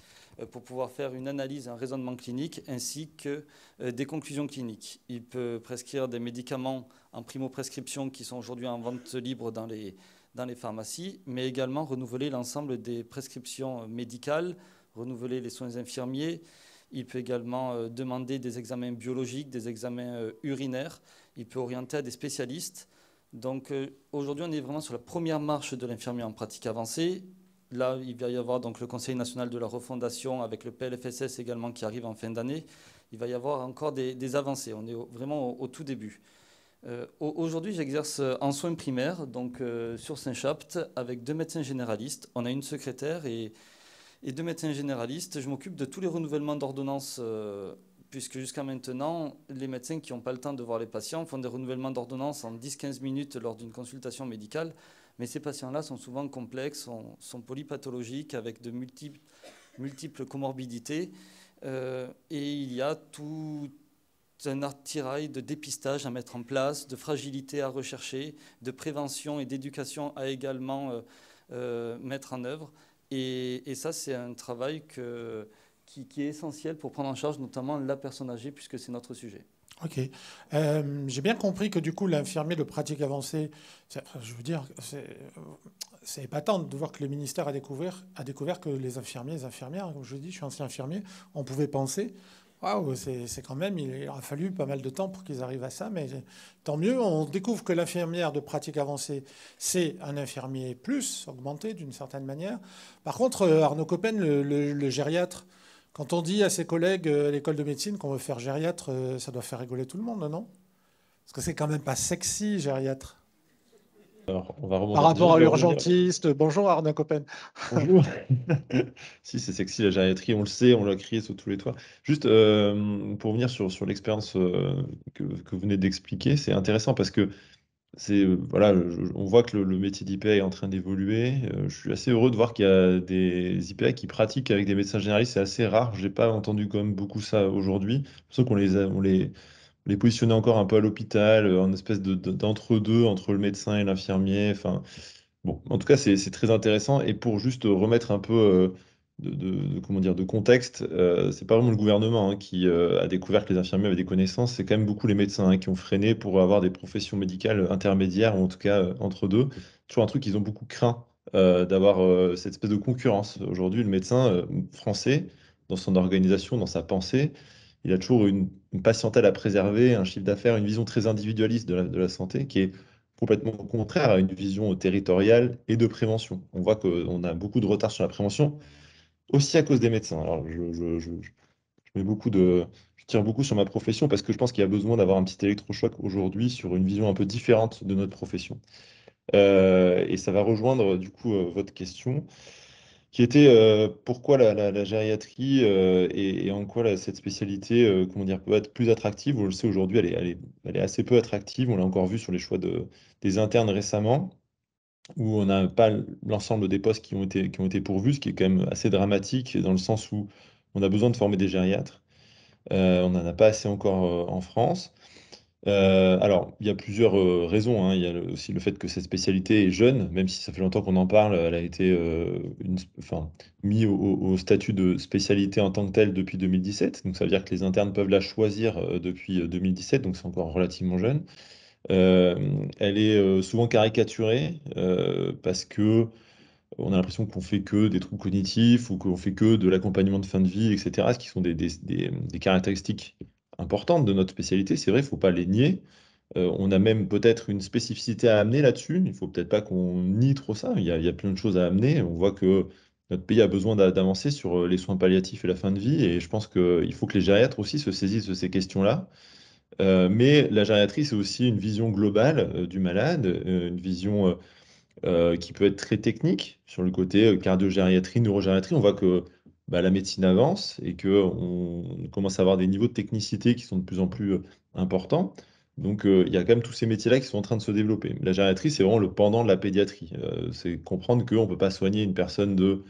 pour pouvoir faire une analyse, un raisonnement clinique, ainsi que des conclusions cliniques. Il peut prescrire des médicaments en primo-prescription qui sont aujourd'hui en vente libre dans les pharmacies, mais également renouveler l'ensemble des prescriptions médicales, renouveler les soins infirmiers. Il peut également demander des examens biologiques, des examens urinaires. Il peut orienter à des spécialistes. Donc aujourd'hui, on est vraiment sur la première marche de l'infirmier en pratique avancée. Là, il va y avoir donc le Conseil national de la refondation avec le PLFSS également qui arrive en fin d'année. Il va y avoir encore des avancées. On est vraiment au tout début. Aujourd'hui, j'exerce en soins primaires, donc sur Saint-Chapt, avec 2 médecins généralistes. On a une secrétaire et 2 médecins généralistes. Je m'occupe de tous les renouvellements d'ordonnances, puisque jusqu'à maintenant, les médecins qui n'ont pas le temps de voir les patients font des renouvellements d'ordonnances en 10-15 minutes lors d'une consultation médicale. Mais ces patients-là sont souvent complexes, sont polypathologiques, avec de multiples comorbidités. Et il y a tout un attirail de dépistage à mettre en place, de fragilité à rechercher, de prévention et d'éducation à également mettre en œuvre. Et ça, c'est un travail qui est essentiel pour prendre en charge notamment la personne âgée, puisque c'est notre sujet. Ok. J'ai bien compris que du coup, l'infirmier de pratique avancée, je veux dire, c'est épatant de voir que le ministère a découvert que les infirmiers, les infirmières, comme je dis, je suis ancien infirmier, on pouvait penser. Waouh, c'est quand même, il aura fallu pas mal de temps pour qu'ils arrivent à ça, mais tant mieux. On découvre que l'infirmière de pratique avancée, c'est un infirmier plus, augmenté d'une certaine manière. Par contre, Arnaud Coppen, le gériatre, quand on dit à ses collègues à l'école de médecine qu'on veut faire gériatre, ça doit faire rigoler tout le monde, non? Parce que c'est quand même pas sexy, gériatre. Alors, on va Par rebondir. Déjà, rapport je à vais revenir. l'urgentiste. Bonjour Arnaud Coppen. Bonjour. Si, c'est sexy la gériatrie, on le sait, on l'a crié sur tous les toits. Juste pour revenir sur l'expérience que vous venez d'expliquer, c'est intéressant parce que voilà, on voit que le métier d'IPA est en train d'évoluer. Je suis assez heureux de voir qu'il y a des IPA qui pratiquent avec des médecins généralistes. C'est assez rare. Je n'ai pas entendu quand même beaucoup ça aujourd'hui. Sauf qu'on les positionnait encore un peu à l'hôpital, en espèce d'entre-deux entre le médecin et l'infirmier. Enfin, bon, en tout cas, c'est très intéressant. Et pour juste remettre un peu comment dire, de contexte, c'est pas vraiment le gouvernement, hein, qui a découvert que les infirmiers avaient des connaissances, c'est quand même beaucoup les médecins, hein, qui ont freiné pour avoir des professions médicales intermédiaires, ou en tout cas entre deux. Toujours un truc qu'ils ont beaucoup craint, d'avoir cette espèce de concurrence. Aujourd'hui, le médecin français, dans son organisation, dans sa pensée, il a toujours une patientèle à préserver, un chiffre d'affaires, une vision très individualiste de la santé qui est complètement contraire à une vision territoriale et de prévention. On voit qu'on a beaucoup de retard sur la prévention, aussi à cause des médecins. Alors, je mets je tire beaucoup sur ma profession parce que je pense qu'il y a besoin d'avoir un petit électrochoc aujourd'hui sur une vision un peu différente de notre profession. Et ça va rejoindre du coup votre question, qui était pourquoi la gériatrie et en quoi cette spécialité, comment dire, peut être plus attractive. On le sait aujourd'hui, elle est assez peu attractive. On l'a encore vu sur les choix des internes récemment, où on n'a pas l'ensemble des postes qui ont été pourvus, ce qui est quand même assez dramatique dans le sens où on a besoin de former des gériatres. On n'en a pas assez encore en France. Alors, il y a plusieurs raisons, hein. Il y a aussi le fait que cette spécialité est jeune, même si ça fait longtemps qu'on en parle. Elle a été enfin, mise au statut de spécialité en tant que telle depuis 2017. Donc, ça veut dire que les internes peuvent la choisir depuis 2017, donc c'est encore relativement jeune. Elle est souvent caricaturée parce que on a l'impression qu'on fait que des troubles cognitifs ou qu'on fait que de l'accompagnement de fin de vie, etc., ce qui sont des caractéristiques importantes de notre spécialité. C'est vrai, il ne faut pas les nier. On a même peut-être une spécificité à amener là-dessus. Il ne faut peut-être pas qu'on nie trop ça. Il y a plein de choses à amener. On voit que notre pays a besoin d'avancer sur les soins palliatifs et la fin de vie. Et je pense qu'il faut que les gériatres aussi se saisissent de ces questions-là. Mais la gériatrie, c'est aussi une vision globale du malade, une vision qui peut être très technique sur le côté cardio-gériatrie, neurogériatrie. On voit que bah, la médecine avance et qu'on commence à avoir des niveaux de technicité qui sont de plus en plus importants. Donc, il y a quand même tous ces métiers-là qui sont en train de se développer. La gériatrie, c'est vraiment le pendant de la pédiatrie. C'est comprendre qu'on ne peut pas soigner une personne de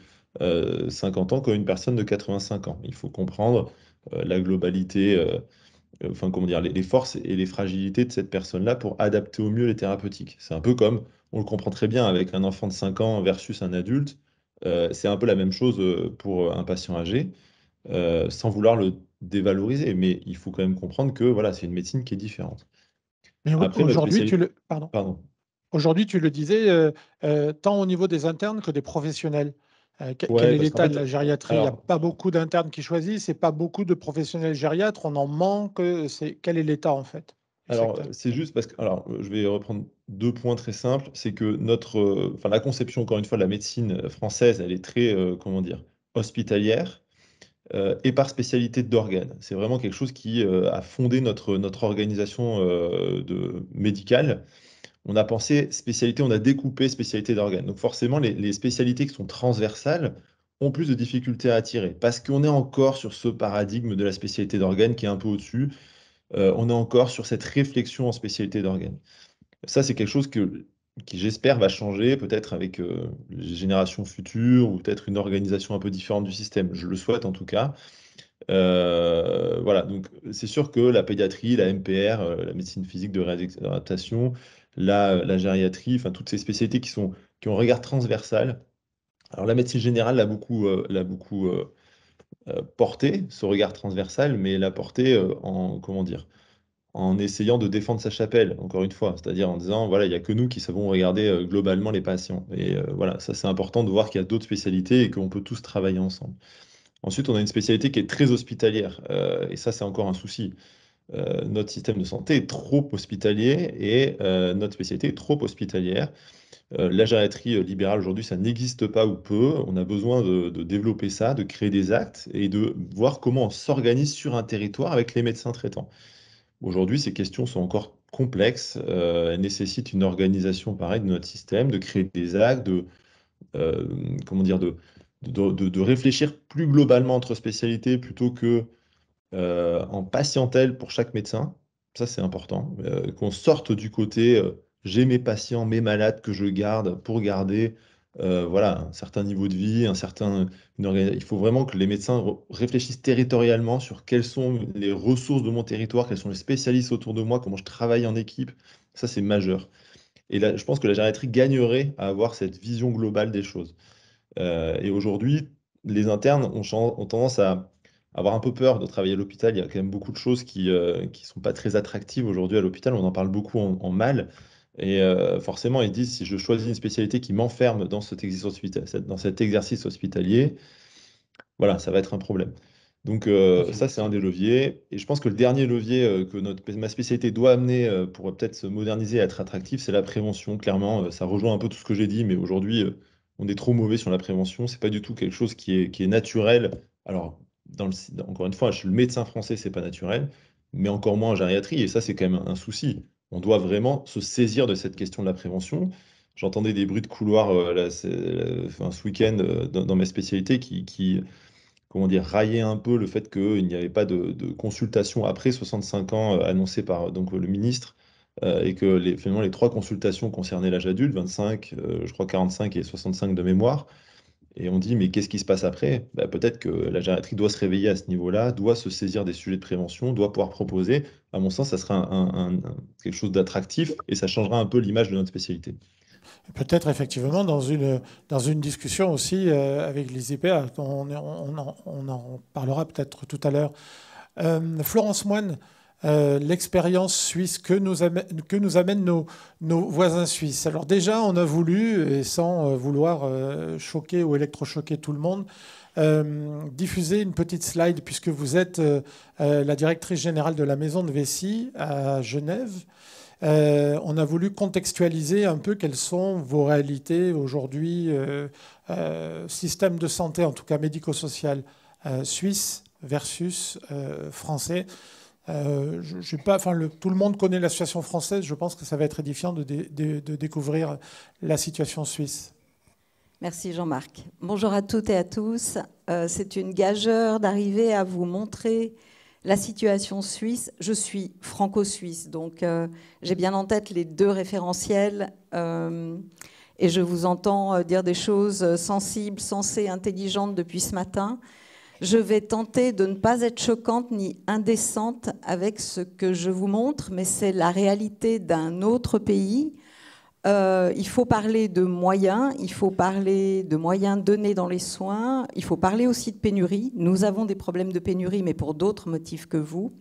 50 ans comme une personne de 85 ans. Il faut comprendre la globalité, enfin, comment dire, les forces et les fragilités de cette personne-là pour adapter au mieux les thérapeutiques. C'est un peu comme, on le comprend très bien avec un enfant de 5 ans versus un adulte, c'est un peu la même chose pour un patient âgé, sans vouloir le dévaloriser, mais il faut quand même comprendre que voilà, c'est une médecine qui est différente. Mais Après, notre aujourd'hui, spécialité, pardon. pardon. Aujourd'hui, tu le disais, tant au niveau des internes que des professionnels. Quel Ouais, est parce qu'en l'état de fait, la gériatrie? Il n'y a alors, pas beaucoup d'internes qui choisissent, et pas beaucoup de professionnels gériatres. On en manque. Quel est l'état en fait du alors, secteur? c'est juste parce que, alors, je vais reprendre deux points très simples. C'est que enfin, la conception, encore une fois, de la médecine française, elle est très, comment dire, hospitalière. Et par spécialité d'organes. C'est vraiment quelque chose qui a fondé notre organisation médicale. On a pensé spécialité, on a découpé spécialité d'organes. Donc forcément, les spécialités qui sont transversales ont plus de difficultés à attirer parce qu'on est encore sur ce paradigme de la spécialité d'organes qui est un peu au-dessus. On est encore sur cette réflexion en spécialité d'organes. Ça, c'est quelque chose qui j'espère, va changer, peut-être avec les générations futures ou peut-être une organisation un peu différente du système. Je le souhaite en tout cas. Voilà, donc c'est sûr que la pédiatrie, la MPR, la médecine physique de réadaptation, la gériatrie, enfin toutes ces spécialités qui ont un regard transversal. Alors la médecine générale l'a beaucoup porté, ce regard transversal, mais l'a porté en, comment dire, en essayant de défendre sa chapelle, encore une fois, c'est-à-dire en disant, voilà, il n'y a que nous qui savons regarder globalement les patients. Et voilà, ça c'est important de voir qu'il y a d'autres spécialités et qu'on peut tous travailler ensemble. Ensuite, on a une spécialité qui est très hospitalière, et ça, c'est encore un souci. Notre système de santé est trop hospitalier et notre spécialité est trop hospitalière. La gériatrie libérale aujourd'hui, ça n'existe pas ou peu. On a besoin de développer ça, de créer des actes et de voir comment on s'organise sur un territoire avec les médecins traitants. Aujourd'hui, ces questions sont encore complexes. Elles nécessitent une organisation pareille de notre système, de créer des actes, comment dire, de réfléchir plus globalement entre spécialités plutôt que en patientèle pour chaque médecin. Ça, c'est important. Qu'on sorte du côté j'ai mes patients, mes malades que je garde pour garder voilà, un certain niveau de vie, il faut vraiment que les médecins réfléchissent territorialement sur quelles sont les ressources de mon territoire, quels sont les spécialistes autour de moi, comment je travaille en équipe. Ça, c'est majeur. Et là, je pense que la gériatrie gagnerait à avoir cette vision globale des choses. Et aujourd'hui, les internes ont tendance à avoir un peu peur de travailler à l'hôpital. Il y a quand même beaucoup de choses qui ne sont pas très attractives aujourd'hui à l'hôpital. On en parle beaucoup en mal. Et forcément, ils disent, si je choisis une spécialité qui m'enferme dans dans cet exercice hospitalier, voilà, ça va être un problème. Donc ça, c'est un des leviers. Et je pense que le dernier levier que ma spécialité doit amener pour peut-être se moderniser et être attractif, c'est la prévention. Clairement, ça rejoint un peu tout ce que j'ai dit, mais aujourd'hui, on est trop mauvais sur la prévention. C'est pas du tout quelque chose qui est naturel. Alors, encore une fois, je suis le médecin français, c'est pas naturel, mais encore moins en gériatrie. Et ça, c'est quand même un souci. On doit vraiment se saisir de cette question de la prévention. J'entendais des bruits de couloir enfin, ce week-end dans mes spécialités qui comment dire, railler un peu le fait qu'il n'y avait pas de consultation après 65 ans annoncée par donc, le ministre, et que finalement les trois consultations concernaient l'âge adulte, 25, je crois 45 et 65 de mémoire. Et on dit, mais qu'est-ce qui se passe après? Bah, peut-être que la gériatrie doit se réveiller à ce niveau-là, doit se saisir des sujets de prévention, doit pouvoir proposer. À mon sens, ça sera quelque chose d'attractif et ça changera un peu l'image de notre spécialité. Peut-être effectivement dans une discussion aussi avec les IPA, on en parlera peut-être tout à l'heure. Florence Moine, l'expérience suisse que nous amènent nos voisins suisses. Alors déjà, on a voulu, et sans vouloir choquer ou électrochoquer tout le monde, diffuser une petite slide, puisque vous êtes la directrice générale de la Maison de Vessie à Genève. On a voulu contextualiser un peu quelles sont vos réalités aujourd'hui, système de santé, en tout cas médico-social, suisse versus français. Tout le monde connaît la situation française. Je pense que ça va être édifiant de découvrir la situation suisse. Merci Jean-Marc. Bonjour à toutes et à tous. C'est une gageure d'arriver à vous montrer la situation suisse. Je suis franco-suisse, donc j'ai bien en tête les deux référentiels et je vous entends dire des choses sensibles, sensées, intelligentes depuis ce matin. Je vais tenter de ne pas être choquante ni indécente avec ce que je vous montre, mais c'est la réalité d'un autre pays. Il faut parler de moyens, il faut parler de moyens donnés dans les soins, il faut parler aussi de pénurie. Nous avons des problèmes de pénurie, mais pour d'autres motifs que vous.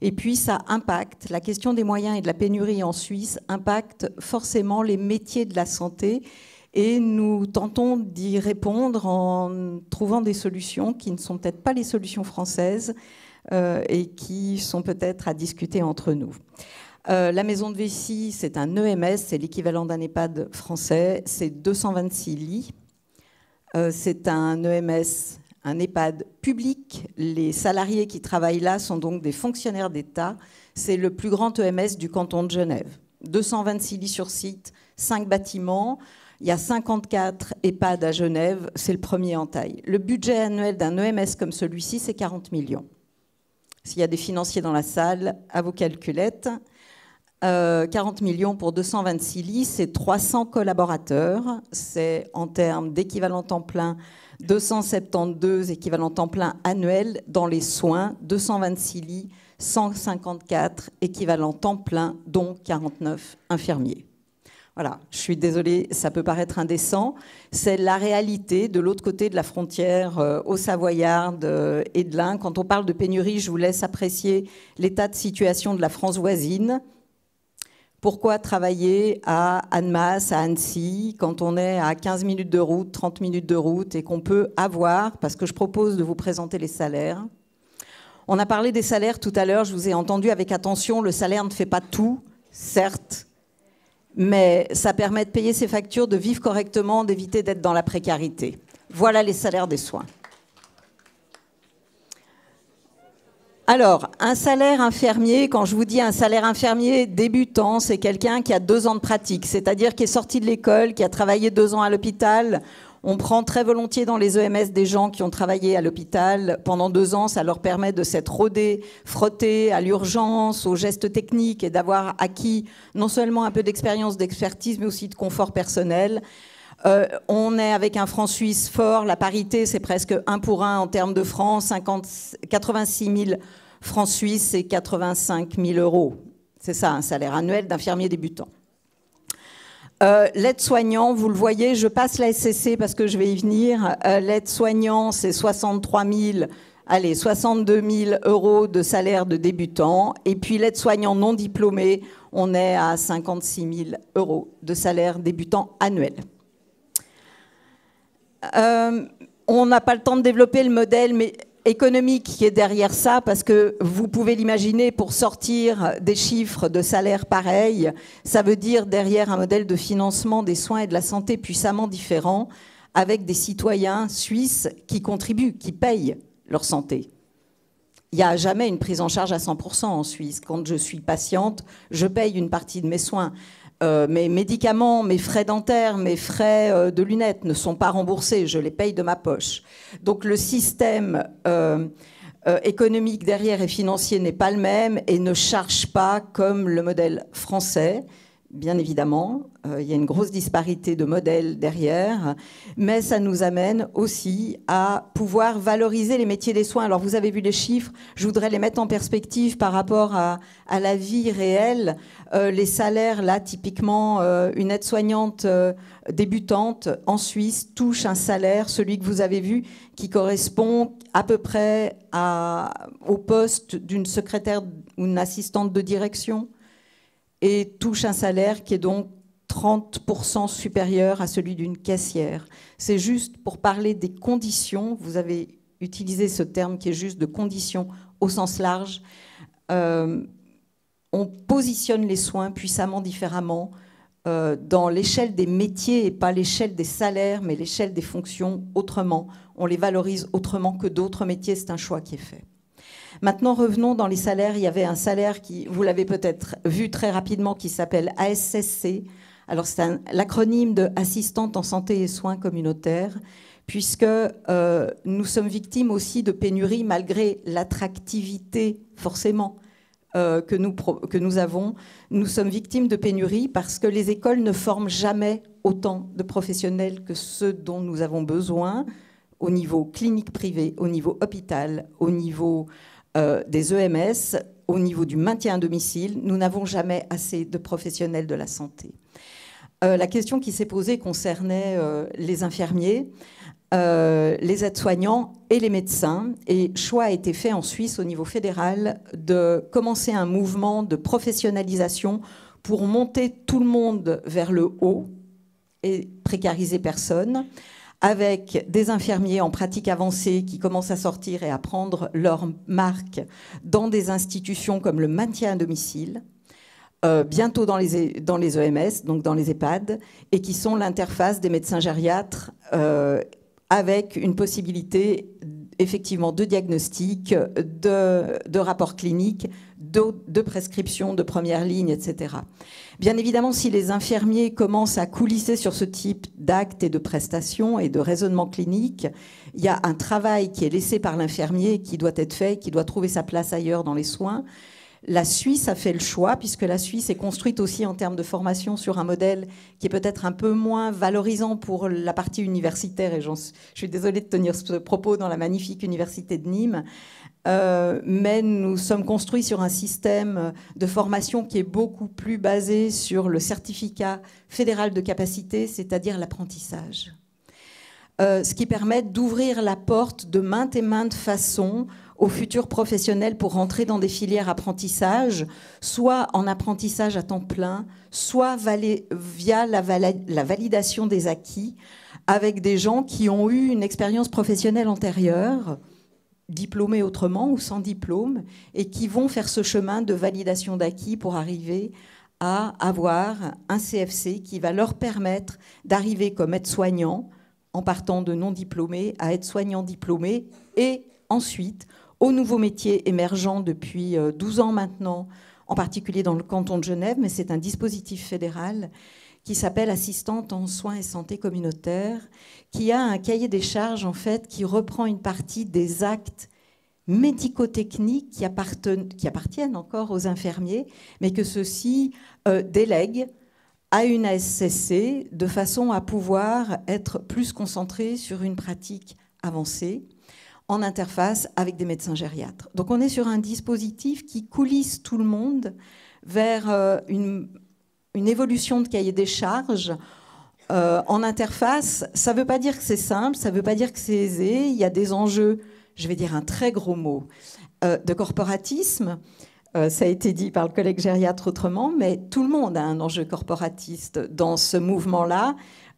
Et puis ça impacte, la question des moyens et de la pénurie en Suisse impacte forcément les métiers de la santé. Et nous tentons d'y répondre en trouvant des solutions qui ne sont peut-être pas les solutions françaises et qui sont peut-être à discuter entre nous. La Maison de Vessie, c'est un EMS, c'est l'équivalent d'un EHPAD français, c'est 226 lits. C'est un EMS, un EHPAD public. Les salariés qui travaillent là sont donc des fonctionnaires d'État. C'est le plus grand EMS du canton de Genève. 226 lits sur site, 5 bâtiments. Il y a 54 EHPAD à Genève, c'est le premier en taille. Le budget annuel d'un EMS comme celui-ci, c'est 40 millions. S'il y a des financiers dans la salle, à vos calculettes, 40 millions pour 226 lits, c'est 300 collaborateurs. C'est en termes d'équivalent temps plein, 272 équivalents temps plein annuels dans les soins, 226 lits, 154 équivalents temps plein, dont 49 infirmiers. Voilà, je suis désolée, ça peut paraître indécent. C'est la réalité de l'autre côté de la frontière, au Savoyard et de l'Ain. Quand on parle de pénurie, je vous laisse apprécier l'état de situation de la France voisine. Pourquoi travailler à Annemasse, à Annecy, quand on est à 15 minutes de route, 30 minutes de route, et qu'on peut avoir, parce que je propose de vous présenter les salaires. On a parlé des salaires tout à l'heure, je vous ai entendu avec attention, le salaire ne fait pas tout, certes, mais ça permet de payer ses factures, de vivre correctement, d'éviter d'être dans la précarité. Voilà les salaires des soins. Alors, un salaire infirmier, quand je vous dis un salaire infirmier débutant, c'est quelqu'un qui a 2 ans de pratique, c'est-à-dire qui est sorti de l'école, qui a travaillé 2 ans à l'hôpital. On prend très volontiers dans les EMS des gens qui ont travaillé à l'hôpital pendant 2 ans. Ça leur permet de s'être rodés, frottés à l'urgence, aux gestes techniques et d'avoir acquis non seulement un peu d'expérience, d'expertise, mais aussi de confort personnel. On est avec un franc suisse fort. La parité, c'est presque 1 pour 1 en termes de francs. 86 000 francs suisses et 85 000 euros. C'est ça, un salaire annuel d'infirmier débutant. L'aide-soignant, vous le voyez, je passe la SCC parce que je vais y venir. L'aide-soignant, c'est 62 000 euros de salaire de débutant. Et puis l'aide-soignant non diplômé, on est à 56 000 euros de salaire débutant annuel. On n'a pas le temps de développer le modèle économique qui est derrière ça, parce que vous pouvez l'imaginer, pour sortir des chiffres de salaire pareils, ça veut dire derrière un modèle de financement des soins et de la santé puissamment différent, avec des citoyens suisses qui contribuent, qui payent leur santé. Il n'y a jamais une prise en charge à 100% en Suisse. Quand je suis patiente, je paye une partie de mes soins. Mes médicaments, mes frais dentaires, mes frais de lunettes ne sont pas remboursés, je les paye de ma poche. Donc le système économique derrière et financier n'est pas le même et ne charge pas comme le modèle français. Bien évidemment, il y a une grosse disparité de modèles derrière, mais ça nous amène aussi à pouvoir valoriser les métiers des soins. Alors vous avez vu les chiffres, je voudrais les mettre en perspective par rapport à la vie réelle. Les salaires, là, typiquement, une aide-soignante débutante en Suisse touche un salaire, celui que vous avez vu, qui correspond à peu près au poste d'une secrétaire ou une assistante de direction, et touche un salaire qui est donc 30% supérieur à celui d'une caissière. C'est juste pour parler des conditions, vous avez utilisé ce terme qui est juste de conditions au sens large. On positionne les soins puissamment différemment dans l'échelle des métiers et pas l'échelle des salaires, mais l'échelle des fonctions autrement. On les valorise autrement que d'autres métiers, c'est un choix qui est fait. Maintenant, revenons dans les salaires. Il y avait un salaire qui, vous l'avez peut-être vu très rapidement, qui s'appelle ASSC. Alors, c'est l'acronyme de Assistante en santé et soins communautaires, puisque nous sommes victimes aussi de pénuries malgré l'attractivité, forcément, que nous avons. Nous sommes victimes de pénuries parce que les écoles ne forment jamais autant de professionnels que ceux dont nous avons besoin au niveau clinique privé, au niveau hôpital, au niveau des EMS, au niveau du maintien à domicile. Nous n'avons jamais assez de professionnels de la santé. La question qui s'est posée concernait les infirmiers, les aides-soignants et les médecins. Et choix a été fait en Suisse au niveau fédéral de commencer un mouvement de professionnalisation pour monter tout le monde vers le haut et précariser personne, avec des infirmiers en pratique avancée qui commencent à sortir et à prendre leur marque dans des institutions comme le maintien à domicile, bientôt dans les EMS, donc dans les EHPAD, et qui sont l'interface des médecins gériatres avec une possibilité effectivement de diagnostic, de rapport clinique, de prescription de première ligne, etc. Bien évidemment, si les infirmiers commencent à coulisser sur ce type d'actes et de prestations et de raisonnement clinique, il y a un travail qui est laissé par l'infirmier qui doit être fait, qui doit trouver sa place ailleurs dans les soins. La Suisse a fait le choix, puisque la Suisse est construite aussi en termes de formation sur un modèle qui est peut-être un peu moins valorisant pour la partie universitaire, et je suis désolée de tenir ce propos dans la magnifique université de Nîmes, mais nous sommes construits sur un système de formation qui est beaucoup plus basé sur le certificat fédéral de capacité, c'est-à-dire l'apprentissage. Ce qui permet d'ouvrir la porte de maintes et maintes façons aux futurs professionnels pour rentrer dans des filières apprentissage, soit en apprentissage à temps plein, soit via la validation des acquis, avec des gens qui ont eu une expérience professionnelle antérieure, diplômés autrement ou sans diplôme, et qui vont faire ce chemin de validation d'acquis pour arriver à avoir un CFC qui va leur permettre d'arriver comme aide-soignant, en partant de non-diplômés à aide-soignant diplômé, et ensuite aux nouveaux métiers émergents depuis 12 ans maintenant, en particulier dans le canton de Genève, mais c'est un dispositif fédéral qui s'appelle assistante en soins et santé communautaire, qui a un cahier des charges en fait qui reprend une partie des actes médico-techniques qui appartiennent encore aux infirmiers, mais que ceux-ci délèguent à une ASCC de façon à pouvoir être plus concentrés sur une pratique avancée en interface avec des médecins gériatres. Donc on est sur un dispositif qui coulisse tout le monde vers une évolution de cahier des charges en interface. Ça ne veut pas dire que c'est simple, ça ne veut pas dire que c'est aisé. Il y a des enjeux, je vais dire un très gros mot, de corporatisme. Ça a été dit par le collègue gériatre autrement, mais tout le monde a un enjeu corporatiste dans ce mouvement-là.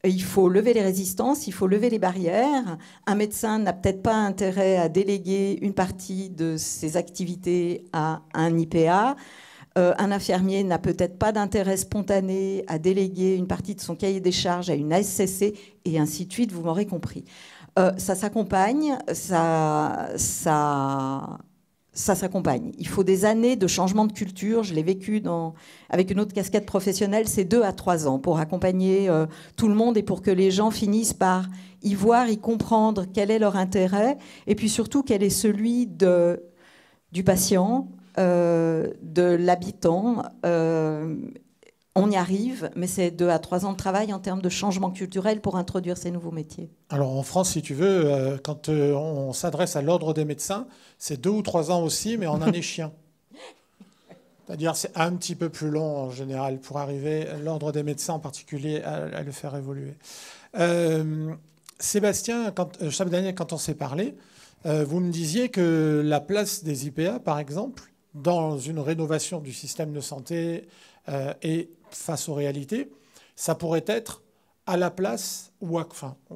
Il faut lever les résistances, il faut lever les barrières. Un médecin n'a peut-être pas intérêt à déléguer une partie de ses activités à un IPA. Un infirmier n'a peut-être pas d'intérêt spontané à déléguer une partie de son cahier des charges à une ASCC, et ainsi de suite, vous m'aurez compris. Ça s'accompagne, ça s'accompagne. Il faut des années de changement de culture. Je l'ai vécu avec une autre casquette professionnelle, c'est 2 à 3 ans pour accompagner tout le monde et pour que les gens finissent par y voir, y comprendre quel est leur intérêt, et puis surtout quel est celui du patient, de l'habitant. On y arrive, mais c'est 2 à 3 ans de travail en termes de changement culturel pour introduire ces nouveaux métiers. Alors en France, si tu veux, quand on s'adresse à l'ordre des médecins, c'est 2 ou 3 ans aussi, mais en année chien. C'est-à-dire c'est un petit peu plus long en général pour arriver, l'ordre des médecins en particulier, à le faire évoluer. Sébastien, Daniel, quand on s'est parlé, vous me disiez que la place des IPA, par exemple, dans une rénovation du système de santé et face aux réalités, ça pourrait être à la place, ou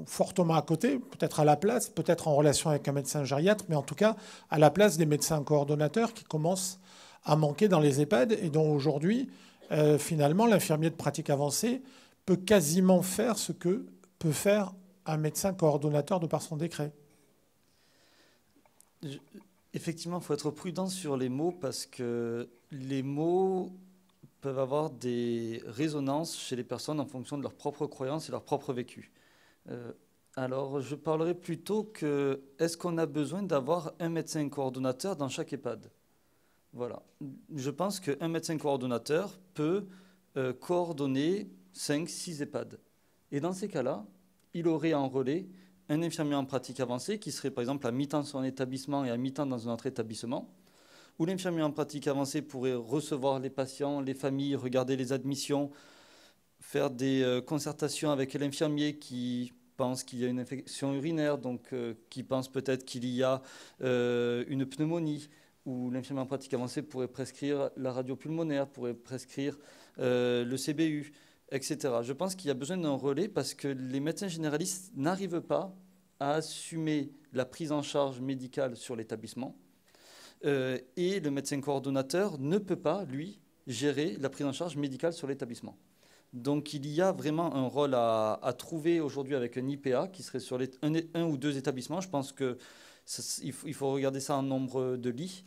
fortement à côté, peut-être à la place, peut-être en relation avec un médecin gériatre, mais en tout cas à la place des médecins coordonnateurs qui commencent à manquer dans les EHPAD et dont aujourd'hui, finalement, l'infirmier de pratique avancée peut quasiment faire ce que peut faire un médecin coordonnateur de par son décret. Effectivement, il faut être prudent sur les mots parce que les mots peuvent avoir des résonances chez les personnes en fonction de leurs propres croyances et leur propre vécu. Alors, je parlerai plutôt que est-ce qu'on a besoin d'avoir un médecin coordonnateur dans chaque EHPAD ? Voilà. Je pense qu'un médecin coordonnateur peut coordonner 5-6 EHPAD. Et dans ces cas-là, il aurait en relais un infirmier en pratique avancée qui serait par exemple à mi-temps sur un établissement et à mi-temps dans un autre établissement, où l'infirmier en pratique avancée pourrait recevoir les patients, les familles, regarder les admissions, faire des concertations avec l'infirmier qui pense qu'il y a une infection urinaire, donc qui pense peut-être qu'il y a une pneumonie, où l'infirmier en pratique avancée pourrait prescrire la radio pulmonaire, pourrait prescrire le CBU, etc. Je pense qu'il y a besoin d'un relais parce que les médecins généralistes n'arrivent pas à assumer la prise en charge médicale sur l'établissement. Et le médecin coordonnateur ne peut pas, lui, gérer la prise en charge médicale sur l'établissement. Donc il y a vraiment un rôle à trouver aujourd'hui avec un IPA qui serait sur un ou 2 établissements. Je pense qu'il faut regarder ça en nombre de lits.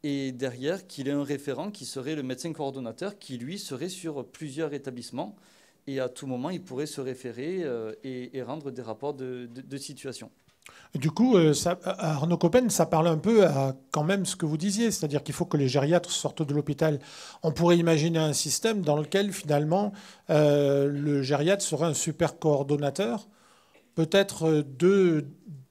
Et derrière, qu'il ait un référent qui serait le médecin coordonnateur qui, lui, serait sur plusieurs établissements. Et à tout moment, il pourrait se référer et rendre des rapports de situation. Du coup, Arnaud Coppen, ça parle un peu à quand même ce que vous disiez, c'est-à-dire qu'il faut que les gériatres sortent de l'hôpital. On pourrait imaginer un système dans lequel, finalement, le gériatre serait un super coordonnateur, peut-être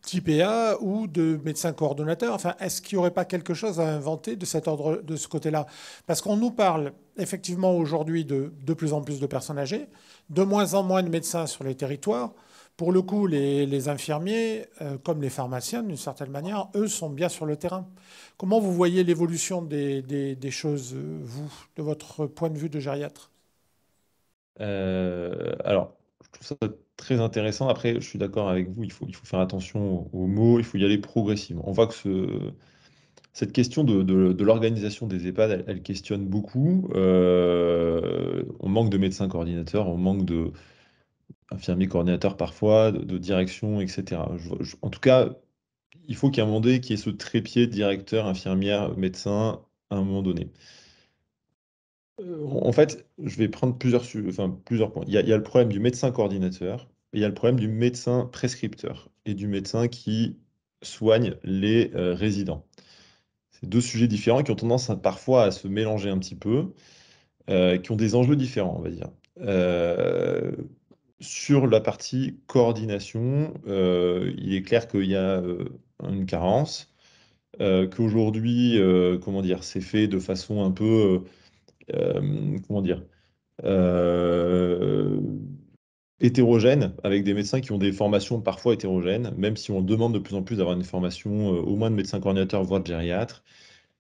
d'IPA ou de médecins coordonnateurs. Enfin, est-ce qu'il n'y aurait pas quelque chose à inventer de cet ordre, de ce côté-là ? Parce qu'on nous parle effectivement aujourd'hui de plus en plus de personnes âgées, de moins en moins de médecins sur les territoires, Pour le coup, les infirmiers, comme les pharmaciens, d'une certaine manière, eux sont bien sur le terrain. Comment vous voyez l'évolution des choses, vous, de votre point de vue de gériatre? Alors, je trouve ça très intéressant. Après, je suis d'accord avec vous, il faut faire attention aux mots, il faut y aller progressivement. On voit que cette question de l'organisation des EHPAD, elle questionne beaucoup. On manque de médecins coordinateurs, on manque d'infirmiers coordinateurs parfois, de direction, etc. En tout cas, il faut qu'à un moment donné, qu'il y ait ce trépied directeur, infirmière, médecin, à un moment donné. En fait, je vais prendre plusieurs points. Il y a le problème du médecin coordinateur, et il y a le problème du médecin prescripteur et du médecin qui soigne les résidents. C'est deux sujets différents qui ont tendance parfois à se mélanger un petit peu, qui ont des enjeux différents, on va dire. Euh, sur la partie coordination, il est clair qu'il y a une carence, qu'aujourd'hui, comment dire, c'est fait de façon un peu, comment dire, euh, hétérogène, avec des médecins qui ont des formations parfois hétérogènes, même si on demande de plus en plus d'avoir une formation au moins de médecin coordinateur, voire de gériatre.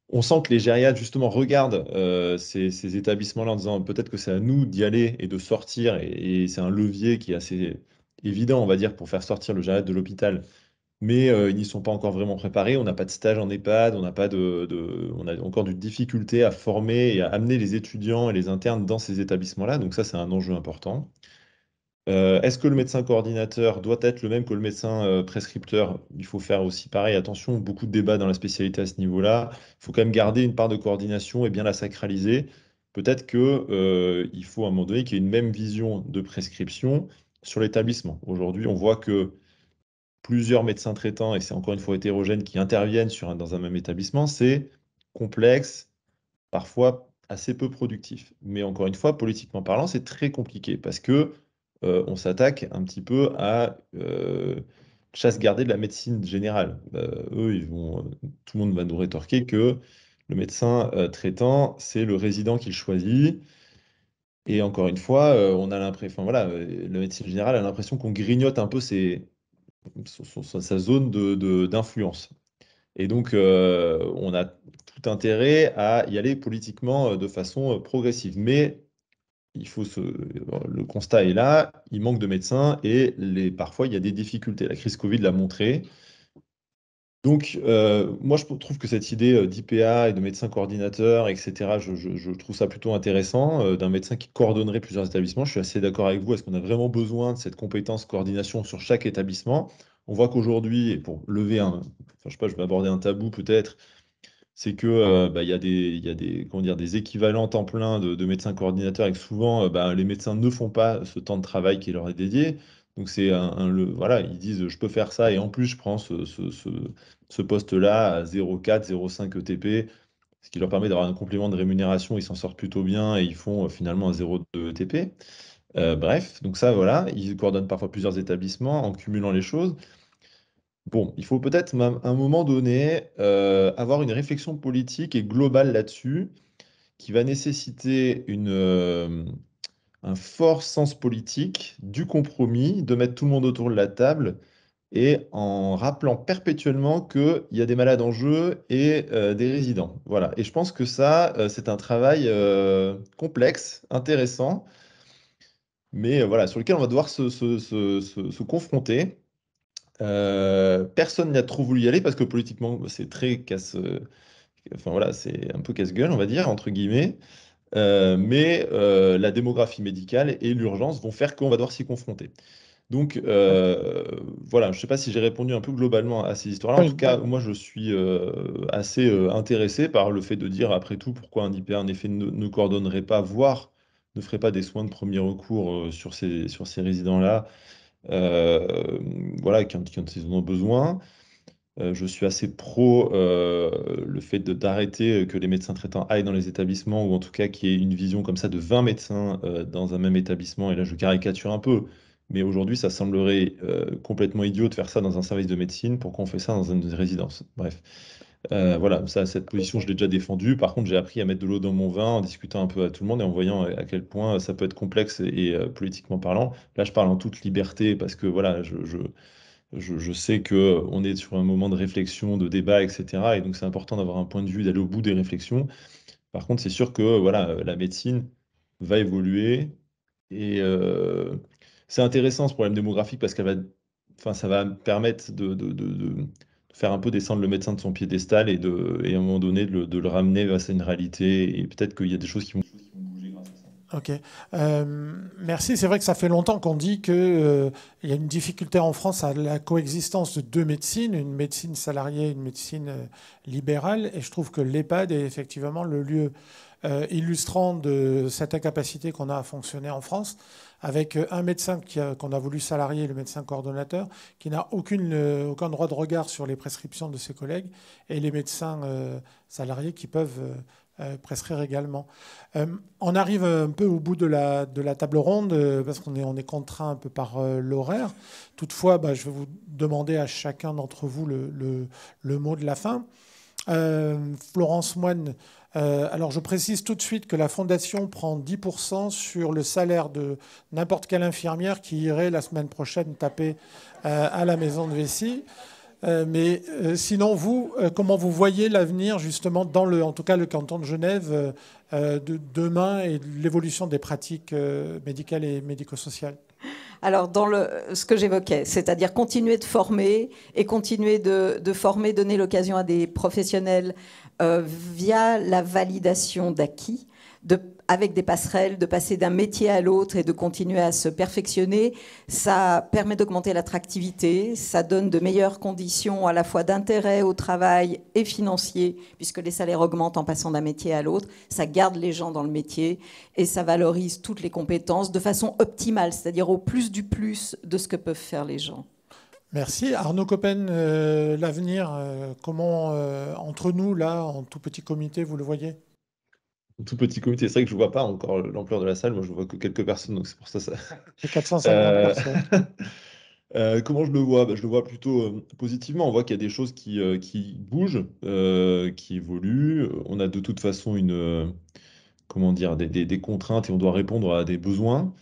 On sent que les gériatres, justement, regardent ces établissements-là en disant peut-être que c'est à nous d'y aller et de sortir, et c'est un levier qui est assez évident, on va dire, pour faire sortir le gériatre de l'hôpital, mais ils n'y sont pas encore vraiment préparés. On n'a pas de stage en EHPAD, on n'a pas on a encore du difficulté à former et à amener les étudiants et les internes dans ces établissements-là, donc ça, c'est un enjeu important. Est-ce que le médecin coordinateur doit être le même que le médecin prescripteur? Il faut faire aussi pareil, attention, beaucoup de débats dans la spécialité à ce niveau-là. Il faut quand même garder une part de coordination et bien la sacraliser. Peut-être il faut à un moment donné qu'il y ait une même vision de prescription sur l'établissement. Aujourd'hui, on voit que plusieurs médecins traitants, et c'est encore une fois hétérogène, qui interviennent dans un même établissement, c'est complexe, parfois assez peu productif. Mais encore une fois, politiquement parlant, c'est très compliqué parce que on s'attaque un petit peu à chasse gardée de la médecine générale. Eux, tout le monde va nous rétorquer que le médecin traitant, c'est le résident qui le choisit. Et encore une fois, on a l'impression, enfin, voilà, la médecine générale a l'impression qu'on grignote un peu sa zone d'influence. Et donc, on a tout intérêt à y aller politiquement de façon progressive. Mais le constat est là, il manque de médecins et parfois il y a des difficultés. La crise Covid l'a montré. Donc, moi, je trouve que cette idée d'IPA et de médecin coordinateur, etc., je trouve ça plutôt intéressant, d'un médecin qui coordonnerait plusieurs établissements. Je suis assez d'accord avec vous. Est-ce qu'on a vraiment besoin de cette compétence coordination sur chaque établissement? On voit qu'aujourd'hui, et pour lever je sais pas, je vais aborder un tabou peut-être, c'est que bah, il y a des, comment dire, des équivalents temps plein de médecins coordinateurs et que souvent bah, les médecins ne font pas ce temps de travail qui leur est dédié. Donc c'est voilà, ils disent je peux faire ça et en plus je prends ce poste-là à 0,4, 0,5 ETP, ce qui leur permet d'avoir un complément de rémunération, ils s'en sortent plutôt bien et ils font finalement un 0,2 ETP. Bref, donc ça voilà, ils coordonnent parfois plusieurs établissements en cumulant les choses. Bon, il faut peut-être à un moment donné avoir une réflexion politique et globale là-dessus, qui va nécessiter un fort sens politique, du compromis, de mettre tout le monde autour de la table, et en rappelant perpétuellement qu'il y a des malades en jeu et des résidents. Voilà. Et je pense que ça, c'est un travail complexe, intéressant, mais voilà, sur lequel on va devoir se confronter. Personne n'a trop voulu y aller parce que politiquement, c'est très enfin voilà, c'est un peu casse-gueule, on va dire, entre guillemets. Mais la démographie médicale et l'urgence vont faire qu'on va devoir s'y confronter. Donc voilà, je ne sais pas si j'ai répondu un peu globalement à ces histoires-là. En Oui, tout cas, moi, je suis assez intéressé par le fait de dire, après tout, pourquoi un IPA, en effet, ne coordonnerait pas, voire ne ferait pas des soins de premier recours sur ces résidents-là, euh, voilà, quand ils en ont besoin. Je suis assez pro le fait d'arrêter que les médecins traitants aillent dans les établissements, ou en tout cas qu'il y ait une vision comme ça de 20 médecins dans un même établissement. Et là, je caricature un peu, mais aujourd'hui, ça semblerait complètement idiot de faire ça dans un service de médecine. Pourquoi on fait ça dans une résidence? Bref. Voilà, ça, cette position, je l'ai déjà défendue. Par contre, j'ai appris à mettre de l'eau dans mon vin en discutant un peu à tout le monde et en voyant à quel point ça peut être complexe politiquement parlant. Là, je parle en toute liberté parce que voilà, je sais qu'on est sur un moment de réflexion, de débat, etc. Et donc, c'est important d'avoir un point de vue, d'aller au bout des réflexions. Par contre, c'est sûr que voilà, la médecine va évoluer et c'est intéressant ce problème démographique parce enfin, ça va permettre de faire un peu descendre le médecin de son piédestal et à un moment donné de le ramener face à une réalité et peut-être qu'il y a des choses qui vont bouger grâce à ça. Ok. Merci. C'est vrai que ça fait longtemps qu'on dit qu'il y a une difficulté en France à la coexistence de deux médecines, une médecine salariée et une médecine libérale. Et je trouve que l'EHPAD est effectivement le lieu illustrant de cette incapacité qu'on a à fonctionner en France, avec un médecin qu'on a voulu salarier, le médecin coordonnateur, qui n'a aucun droit de regard sur les prescriptions de ses collègues, et les médecins salariés qui peuvent prescrire également. On arrive un peu au bout de la table ronde parce on est contraint un peu par l'horaire. Toutefois, je vais vous demander à chacun d'entre vous le mot de la fin. Florence Moine, alors je précise tout de suite que la Fondation prend 10% sur le salaire de n'importe quelle infirmière qui irait la semaine prochaine taper à la maison de Vessie. Mais sinon, vous, comment vous voyez l'avenir justement dans en tout cas le canton de Genève de demain et l'évolution des pratiques médicales et médico-sociales? Alors, dans ce que j'évoquais, c'est-à-dire continuer de former et continuer de former, donner l'occasion à des professionnels via la validation d'acquis, avec des passerelles, de passer d'un métier à l'autre et de continuer à se perfectionner. Ça permet d'augmenter l'attractivité, ça donne de meilleures conditions à la fois d'intérêt au travail et financier, puisque les salaires augmentent en passant d'un métier à l'autre. Ça garde les gens dans le métier et ça valorise toutes les compétences de façon optimale, c'est-à-dire au plus du plus de ce que peuvent faire les gens. Merci. Arnaud Coppen, l'avenir, comment, entre nous, là, en tout petit comité, vous le voyez? Tout petit comité, c'est vrai que je ne vois pas encore l'ampleur de la salle, moi je vois que quelques personnes, donc c'est pour ça. C'est 450 personnes. Comment je le vois? Je le vois plutôt positivement. On voit qu'il y a des choses qui bougent, qui évoluent. On a de toute façon comment dire, des contraintes et on doit répondre à des besoins.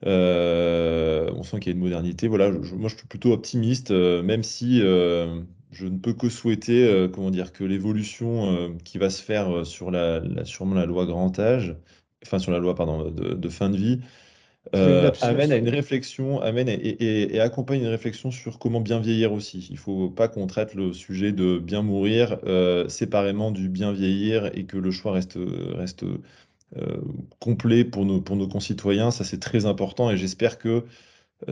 On sent qu'il y a une modernité. Voilà, moi je suis plutôt optimiste, même si je ne peux que souhaiter comment dire, que l'évolution qui va se faire sur sûrement la loi grand âge, enfin sur la loi pardon, de fin de vie, amène à une réflexion, et accompagne une réflexion sur comment bien vieillir aussi. Il ne faut pas qu'on traite le sujet de bien mourir séparément du bien vieillir et que le choix reste complet pour nos concitoyens. Ça, c'est très important et j'espère que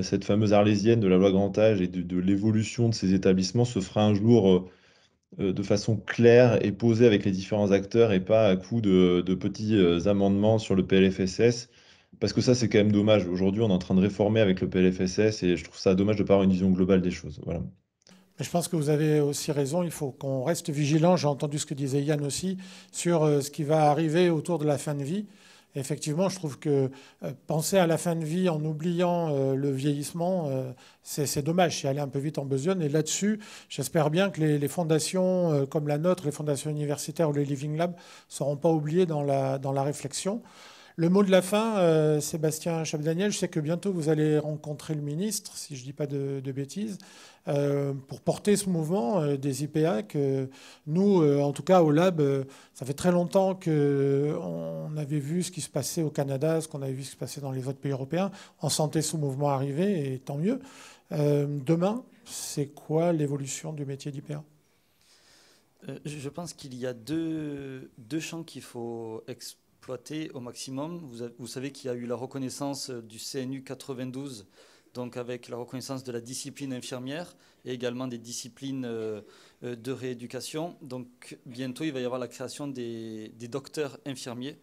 cette fameuse arlésienne de la loi grand âge et de l'évolution de ces établissements se fera un jour de façon claire et posée avec les différents acteurs et pas à coup de petits amendements sur le PLFSS. Parce que ça, c'est quand même dommage. Aujourd'hui, on est en train de réformer avec le PLFSS et je trouve ça dommage de ne pas avoir une vision globale des choses. Voilà. Mais je pense que vous avez aussi raison, il faut qu'on reste vigilant. J'ai entendu ce que disait Yann aussi sur ce qui va arriver autour de la fin de vie. Et effectivement, je trouve que penser à la fin de vie en oubliant le vieillissement, c'est dommage, c'est aller un peu vite en besogne. Et là-dessus, j'espère bien que les fondations comme la nôtre, les fondations universitaires ou les Living Labs, ne seront pas oubliées dans la réflexion. Le mot de la fin, Sébastien Chapdaniel, je sais que bientôt vous allez rencontrer le ministre, si je ne dis pas de bêtises, pour porter ce mouvement des IPA que nous, en tout cas au Lab, ça fait très longtemps qu'on avait vu ce qui se passait au Canada, ce qu'on avait vu ce qui se passait dans les autres pays européens. On sentait ce mouvement arriver et tant mieux. Demain, c'est quoi l'évolution du métier d'IPA ? Je pense qu'il y a deux champs qu'il faut exploiter au maximum. Vous savez qu'il y a eu la reconnaissance du CNU 92, donc avec la reconnaissance de la discipline infirmière et également des disciplines de rééducation. Donc bientôt, il va y avoir la création des docteurs infirmiers.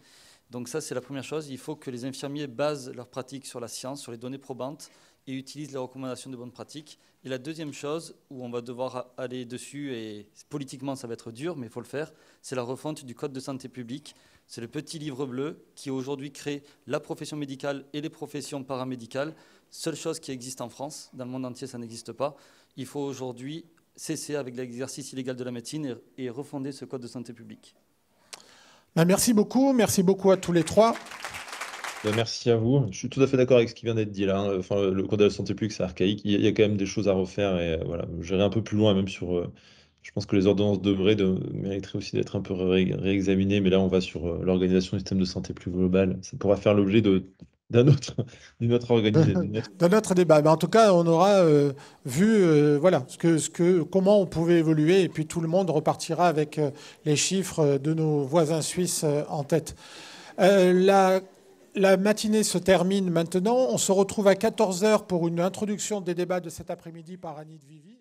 Donc ça, c'est la première chose. Il faut que les infirmiers basent leur pratique sur la science, sur les données probantes et utilisent les recommandations de bonnes pratiques. Et la deuxième chose, où on va devoir aller dessus, et politiquement ça va être dur, mais il faut le faire, c'est la refonte du Code de santé publique. C'est le petit livre bleu qui aujourd'hui crée la profession médicale et les professions paramédicales. Seule chose qui existe en France, dans le monde entier ça n'existe pas. Il faut aujourd'hui cesser avec l'exercice illégal de la médecine et refonder ce code de santé publique. Merci beaucoup à tous les trois. Merci à vous. Je suis tout à fait d'accord avec ce qui vient d'être dit là, hein. Enfin, le code de la santé publique, c'est archaïque. Il y a quand même des choses à refaire et voilà, j'irai un peu plus loin même sur. Je pense que les ordonnances mériteraient aussi d'être un peu réexaminées, mais là, on va sur l'organisation du système de santé plus global. Ça pourra faire l'objet d'un autre, d'une autre organisation. D'un autre débat. Mais en tout cas, on aura vu voilà, comment on pouvait évoluer et puis tout le monde repartira avec les chiffres de nos voisins suisses en tête. La matinée se termine maintenant. On se retrouve à 14h pour une introduction des débats de cet après-midi par Annie de Vivi.